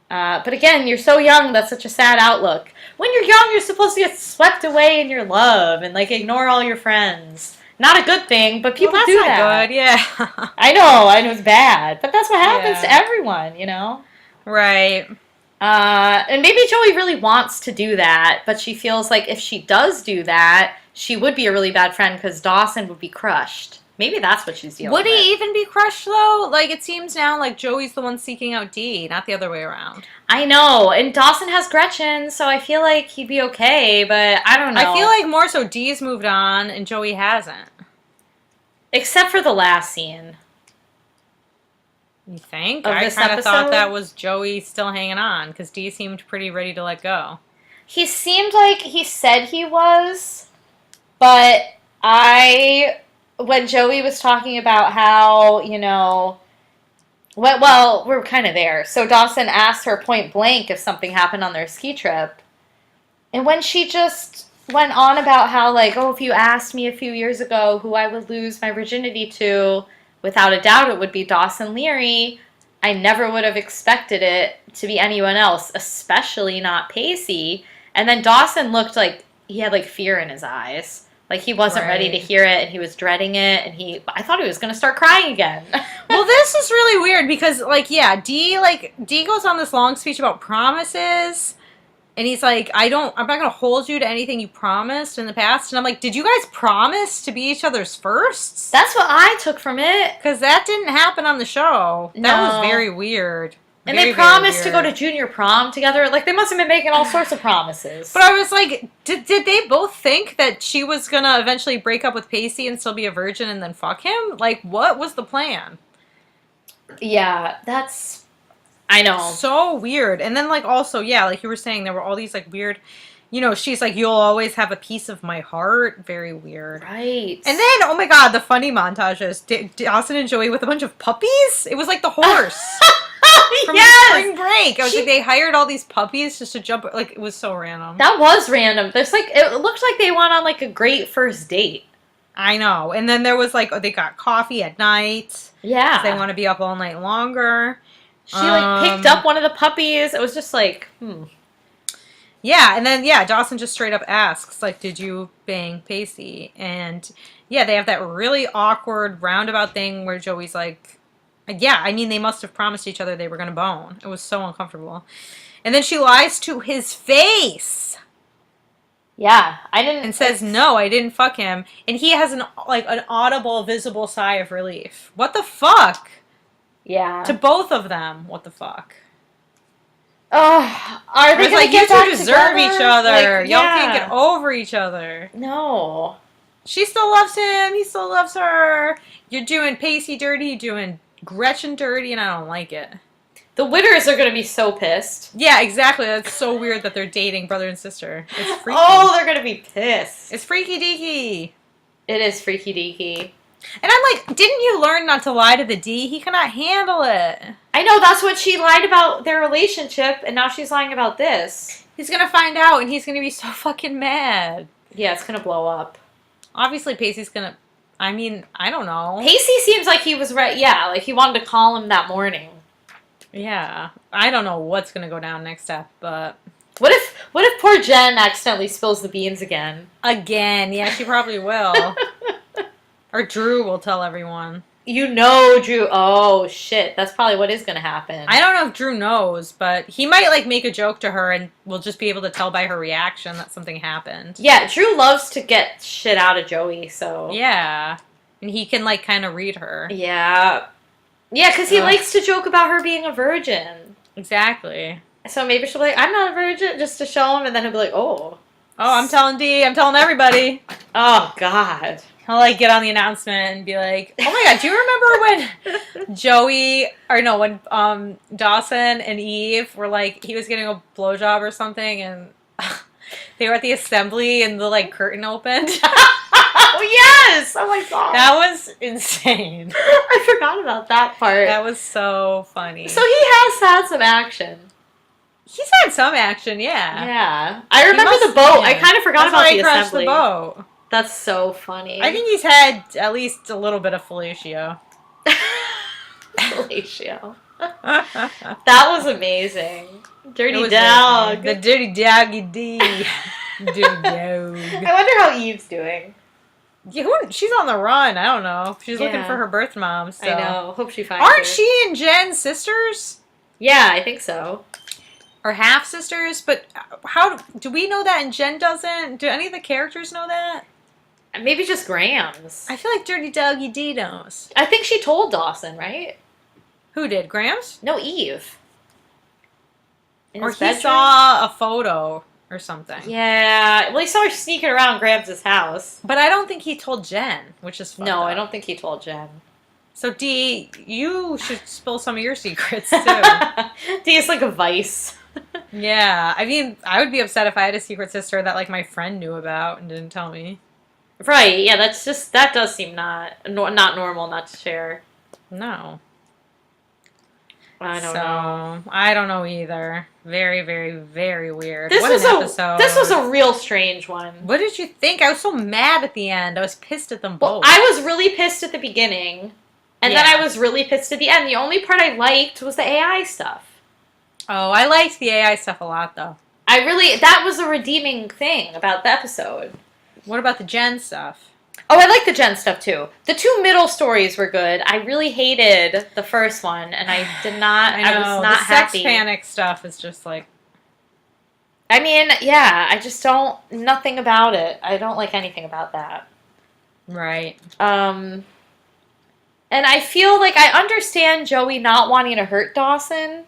But again, you're so young, that's such a sad outlook. When you're young, you're supposed to get swept away in your love and, like, ignore all your friends. Not a good thing, but people do that. Not good, yeah. I know it's bad, but that's what happens to everyone, you know? Right. And maybe Joey really wants to do that, but she feels like if she does do that, she would be a really bad friend because Dawson would be crushed. Maybe that's what she's dealing with. Would he even be crushed, though? Like, it seems now like Joey's the one seeking out Dee, not the other way around. I know, and Dawson has Gretchen, so I feel like he'd be okay, but I don't know. I feel like more so Dee's moved on and Joey hasn't. Except for the last scene. You think? I kind of thought that was Joey still hanging on, because Dee seemed pretty ready to let go. He seemed like he said he was, but when Joey was talking about how, you know, well, we're kind of there. So Dawson asked her point blank if something happened on their ski trip. And when she just went on about how, like, oh, if you asked me a few years ago who I would lose my virginity to, without a doubt it would be Dawson Leary. I never would have expected it to be anyone else, especially not Pacey. And then Dawson looked like he had, like, fear in his eyes. Like, he wasn't ready to hear it, and he was dreading it, and I thought he was going to start crying again. Well, this is really weird, because, like, yeah, Dee goes on this long speech about promises, and he's like, I'm not going to hold you to anything you promised in the past, and I'm like, did you guys promise to be each other's firsts? That's what I took from it. Because that didn't happen on the show. That was very weird. And Very, they promised very to go to weird. junior prom together. Like, they must have been making all sorts of promises. But I was like, did they both think that she was gonna eventually break up with Pacey and still be a virgin and then fuck him? Like, what was the plan? Yeah, that's... I know. So weird. And then, like, also, yeah, like you were saying, there were all these, like, weird... You know, she's like, you'll always have a piece of my heart. Very weird. Right. And then, oh my god, the funny montages. Dawson and Joey with a bunch of puppies? It was like the horse. From Spring Break. I was like, they hired all these puppies just to jump. Like, it was so random. That was random. There's like, it looked like they went on like a great first date. I know. And then there was like, they got coffee at night. Yeah. They want to be up all night longer. She like picked up one of the puppies. It was just like, Yeah, and then, yeah, Dawson just straight up asks, like, did you bang Pacey? And, yeah, they have that really awkward roundabout thing where Joey's like, yeah, I mean, they must have promised each other they were going to bone. It was so uncomfortable. And then she lies to his face. Yeah, I didn't... And says, no, I didn't fuck him. And he has an audible, visible sigh of relief. What the fuck? Yeah. To both of them, what the fuck? Oh, are they It's gonna like, get you two back deserve together? each other. Like, Y'all yeah. can't get over each other. No. She still loves him. He still loves her. You're doing Pacey dirty. You're doing Gretchen dirty, and I don't like it. The Witters are gonna be so pissed. Yeah, exactly. That's so weird that they're dating brother and sister. It's freaky. Oh, they're gonna be pissed. It's freaky deaky. It is freaky deaky. And I'm like, didn't you learn not to lie to the D? He cannot handle it. I know, that's what she lied about their relationship, and now she's lying about this. He's gonna find out, and he's gonna be so fucking mad. Yeah, it's gonna blow up. Obviously, Pacey's gonna... I mean, I don't know. Pacey seems like he was right. Yeah, like he wanted to call him that morning. Yeah. I don't know what's gonna go down next step, but... What if poor Jen accidentally spills the beans again? Again. Yeah, she probably will. Or Drew will tell everyone. You know, Drew. Oh, shit. That's probably what is going to happen. I don't know if Drew knows, but he might, like, make a joke to her and we'll just be able to tell by her reaction that something happened. Yeah, Drew loves to get shit out of Joey, so... Yeah. And he can, like, kind of read her. Yeah. Yeah, because he likes to joke about her being a virgin. Exactly. So maybe she'll be like, I'm not a virgin, just to show him, and then he'll be like, oh. Oh, I'm telling D. I'm telling everybody. Oh, God. He'll, like, get on the announcement and be like, oh my god, do you remember when Dawson and Eve were, like, he was getting a blowjob or something, and they were at the assembly, and the, like, curtain opened? Oh, yes! Oh, my God. That was insane. I forgot about that part. That was so funny. So he has had some action. He's had some action, yeah. Yeah. I remember the boat. I kind of forgot about the assembly. The boat. That's so funny. I think he's had at least a little bit of fellatio. Fellatio. That was amazing. Dirty dog. The dirty doggy D. Dirty dog. I wonder how Eve's doing. Yeah, she's on the run. I don't know. She's looking for her birth mom. So. I know. Hope she finds her. Aren't she and Jen sisters? Yeah, I think so. Or half sisters? But how do we know that and Jen doesn't? Do any of the characters know that? Maybe just Grams. I feel like Dirty Doggy D knows. I think she told Dawson, right? Who did? Grams? No, Eve. Or he saw a photo or something. Yeah. Well, he saw her sneaking around Grams' house. But I don't think he told Jen, which is fucked up. I don't think he told Jen. So, D, you should spill some of your secrets, too. D is like a vice. Yeah. I mean, I would be upset if I had a secret sister that, like, my friend knew about and didn't tell me. Right, yeah, that does seem not normal not to share. No. I don't know. I don't know either. Very, very, very weird. This was episode. This was a real strange one. What did you think? I was so mad at the end. I was pissed at them both. Well, I was really pissed at the beginning, and then I was really pissed at the end. The only part I liked was the AI stuff. Oh, I liked the AI stuff a lot, though. That was a redeeming thing about the episode. What about the Jen stuff? Oh, I like the Jen stuff, too. The two middle stories were good. I really hated the first one, and I did not... I was not happy. The sex panic stuff is just like... I mean, yeah, I just don't... Nothing about it. I don't like anything about that. Right. And I feel like I understand Joey not wanting to hurt Dawson,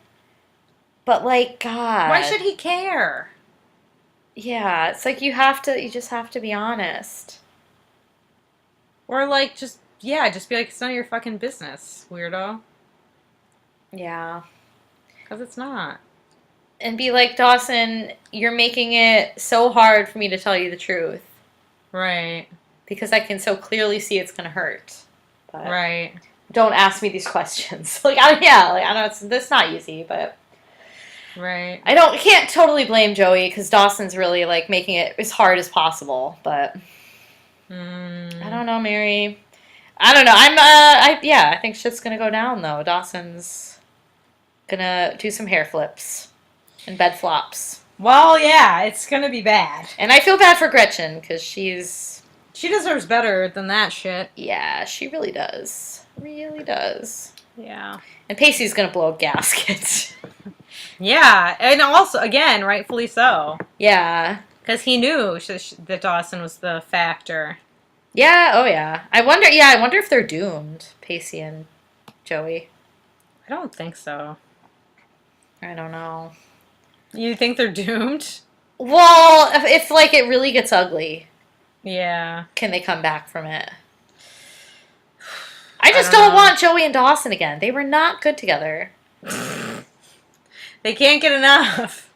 But, like, God. Why should he care? Yeah, it's like you just have to be honest. Or, like, just be like, it's none of your fucking business, weirdo. Yeah. Because it's not. And be like, Dawson, you're making it so hard for me to tell you the truth. Right. Because I can so clearly see it's going to hurt. But right. Don't ask me these questions. I know that's not easy, but... Right. Can't totally blame Joey, because Dawson's really, like, making it as hard as possible, but... I don't know, Mary. I don't know. I think shit's gonna go down, though. Dawson's gonna do some hair flips and bed flops. Well, yeah, it's gonna be bad. And I feel bad for Gretchen, because she deserves better than that shit. Yeah, she really does. Really does. Yeah. And Pacey's gonna blow a gasket. Yeah, and also, again, rightfully so. Yeah. Because he knew that Dawson was the factor. Yeah, oh yeah. I wonder if they're doomed, Pacey and Joey. I don't think so. I don't know. You think they're doomed? Well, if like, it really gets ugly. Yeah. Can they come back from it? I just don't want Joey and Dawson again. They were not good together. They can't get enough.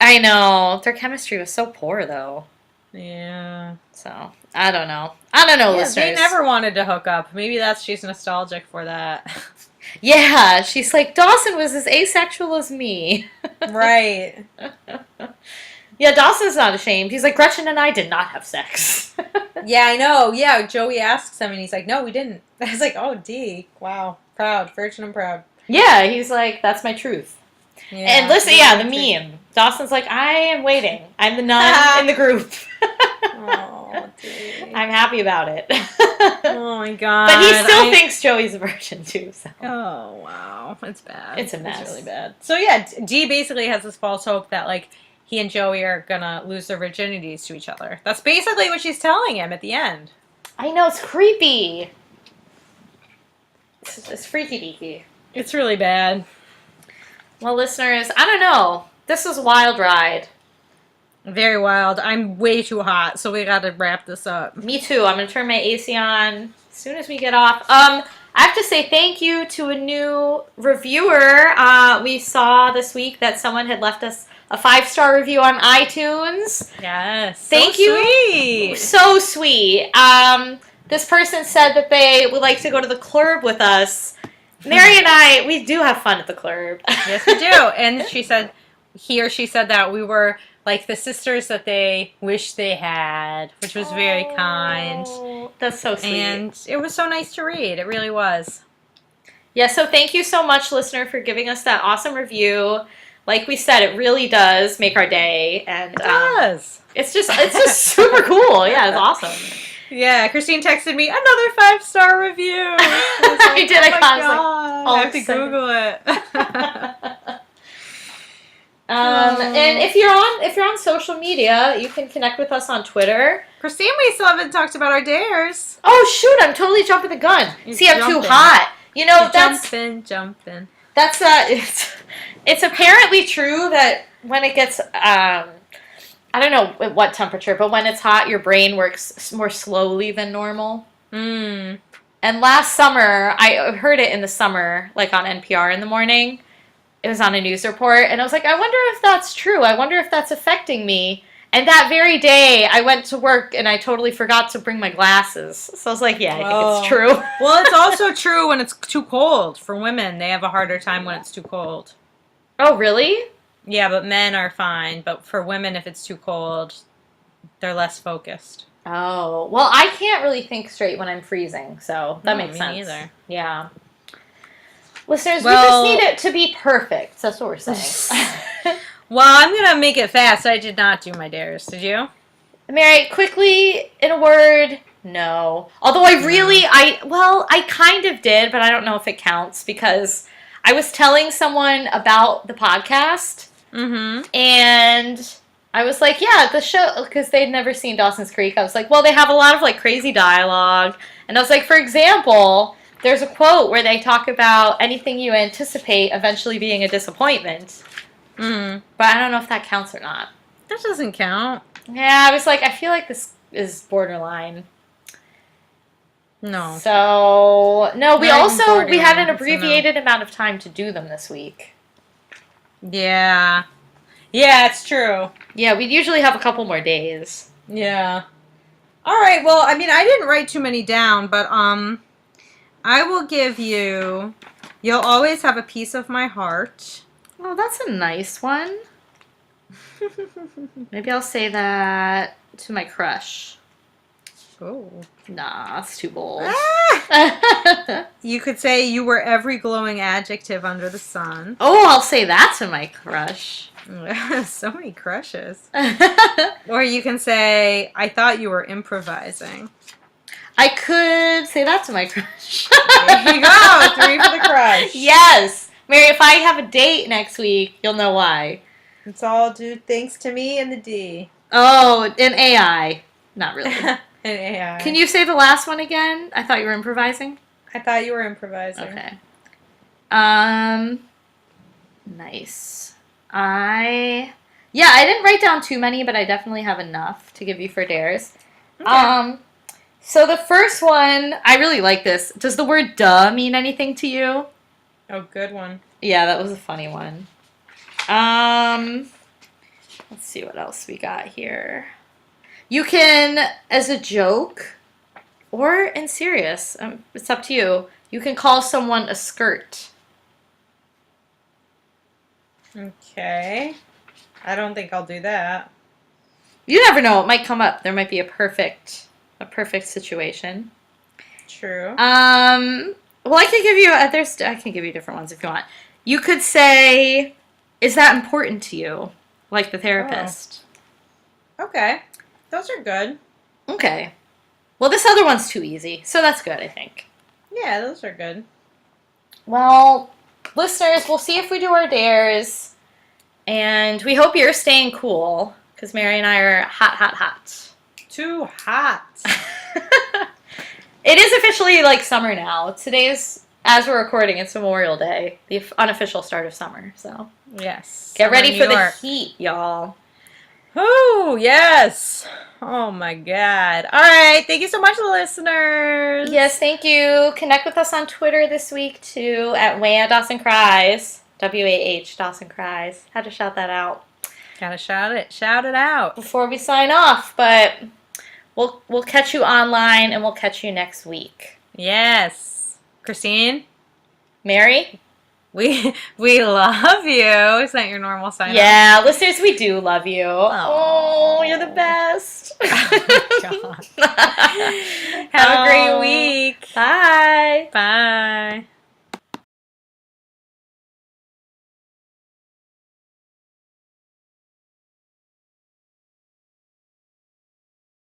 I know. Their chemistry was so poor, though. Yeah. So, I don't know. Listeners. They never wanted to hook up. Maybe she's nostalgic for that. Yeah, she's like, Dawson was as asexual as me. Right. Yeah, Dawson's not ashamed. He's like, Gretchen and I did not have sex. Yeah, I know. Yeah, Joey asks him, and he's like, no, we didn't. I was like, oh, D. Wow. Proud. Virgin and proud. Yeah, he's like, that's my truth. Yeah, and listen, the meme. Dawson's like, I am waiting. I'm the nun in the group. Oh, dude. I'm happy about it. Oh, my God. But he still thinks Joey's a virgin, too. So. Oh, wow. It's bad. It's a mess. It's really bad. So, yeah, Dee basically has this false hope that, like, he and Joey are going to lose their virginities to each other. That's basically what she's telling him at the end. I know, it's creepy. It's freaky deaky. It's really bad. Well, listeners, I don't know. This was a wild ride. Very wild. I'm way too hot, so we gotta wrap this up. Me too. I'm gonna turn my AC on as soon as we get off. I have to say thank you to a new reviewer. We saw this week that someone had left us a 5-star review on iTunes. Yes. Thank you. Sweet. So sweet. This person said that they would like to go to the club with us. Mary and I, we do have fun at the club. Yes, we do. And she said that we were like the sisters that they wish they had, which was very kind. That's so sweet. And it was so nice to read. It really was. Yeah, so thank you so much, listener, for giving us that awesome review. Like we said, it really does make our day. And it does. It's just super cool. Yeah, it's awesome. Yeah, Christine texted me another 5-star review. I did. I have to Google it. And if you're on social media, you can connect with us on Twitter. Christine, we still haven't talked about our dares. Oh shoot! I'm totally jumping the gun. See, I'm too hot. You know, that's jumping. That's it's apparently true that when it gets I don't know at what temperature, but when it's hot, your brain works more slowly than normal. And last summer, I heard it in the summer, like on NPR in the morning. It was on a news report, and I was like, I wonder if that's true. I wonder if that's affecting me. And that very day, I went to work, and I totally forgot to bring my glasses. So I was like, yeah, I think it's true. Well, it's also true when it's too cold. For women, they have a harder time when it's too cold. Oh, really? Yeah, but men are fine. But for women, if it's too cold, they're less focused. Oh, well, I can't really think straight when I'm freezing, so that makes sense. Me neither. Yeah. Listeners, we just need it to be perfect. That's what we're saying. Well, I'm going to make it fast. I did not do my dares. Did you? Mary, quickly, in a word, no. Although I kind of did, but I don't know if it counts because I was telling someone about the podcast. And I was like, yeah, the show, because they'd never seen Dawson's Creek. I was like, well, they have a lot of like crazy dialogue. And I was like, for example, there's a quote where they talk about anything you anticipate eventually being a disappointment. Mm. But I don't know if that counts or not. That doesn't count. Yeah, I was like, I feel like this is borderline. No. So, no, we Not even we had an borderline, it's a no. abbreviated amount of time to do them this week. Yeah. Yeah, it's true. Yeah, we'd usually have a couple more days. Yeah. All right. Well, I mean, I didn't write too many down, but I will give you. You'll always have a piece of my heart. Oh, that's a nice one. Maybe I'll say that to my crush. Oh. Nah, that's too bold. Ah! You could say you were every glowing adjective under the sun. Oh, I'll say that to my crush. So many crushes. Or you can say, I thought you were improvising. I could say that to my crush. There you go. 3 for the crush. Yes. Mary, if I have a date next week, you'll know why. It's all due thanks to me and the D. Oh, an AI. Not really. An AI. Can you say the last one again? I thought you were improvising. I thought you were improvising. Okay. Nice. I didn't write down too many, but I definitely have enough to give you for dares. Okay. So the first one, I really like this. Does the word duh mean anything to you? Oh, good one. Yeah, that was a funny one. Let's see what else we got here. You can, as a joke, or in serious, it's up to you. You can call someone a skirt. Okay. I don't think I'll do that. You never know; it might come up. There might be a perfect situation. True. Well, I can give you I can give you different ones if you want. You could say, "Is that important to you?" Like the therapist. Okay. Those are good. Okay. Well, this other one's too easy, so that's good, I think. Yeah, those are good. Well, listeners, we'll see if we do our dares, and we hope you're staying cool, because Mary and I are hot, hot, hot. Too hot. It is officially, like, summer now. Today's, as we're recording, it's Memorial Day, the unofficial start of summer, so. Yes. Get ready New for the York. heat, y'all. Oh, yes. Oh, my God. All right. Thank you so much, listeners. Yes, thank you. Connect with us on Twitter this week, too, at Dawson Cries. W-A-H, Dawson Cries. Had to shout that out Gotta shout it. Shout it out. before we sign off, but we'll catch you online, and we'll catch you next week. Yes. Christine, Mary? we love you. Is that your normal sign? Yeah, listeners, we do love you. Aw. Oh, you're the best. Oh, God. Have a great week. Bye. Bye.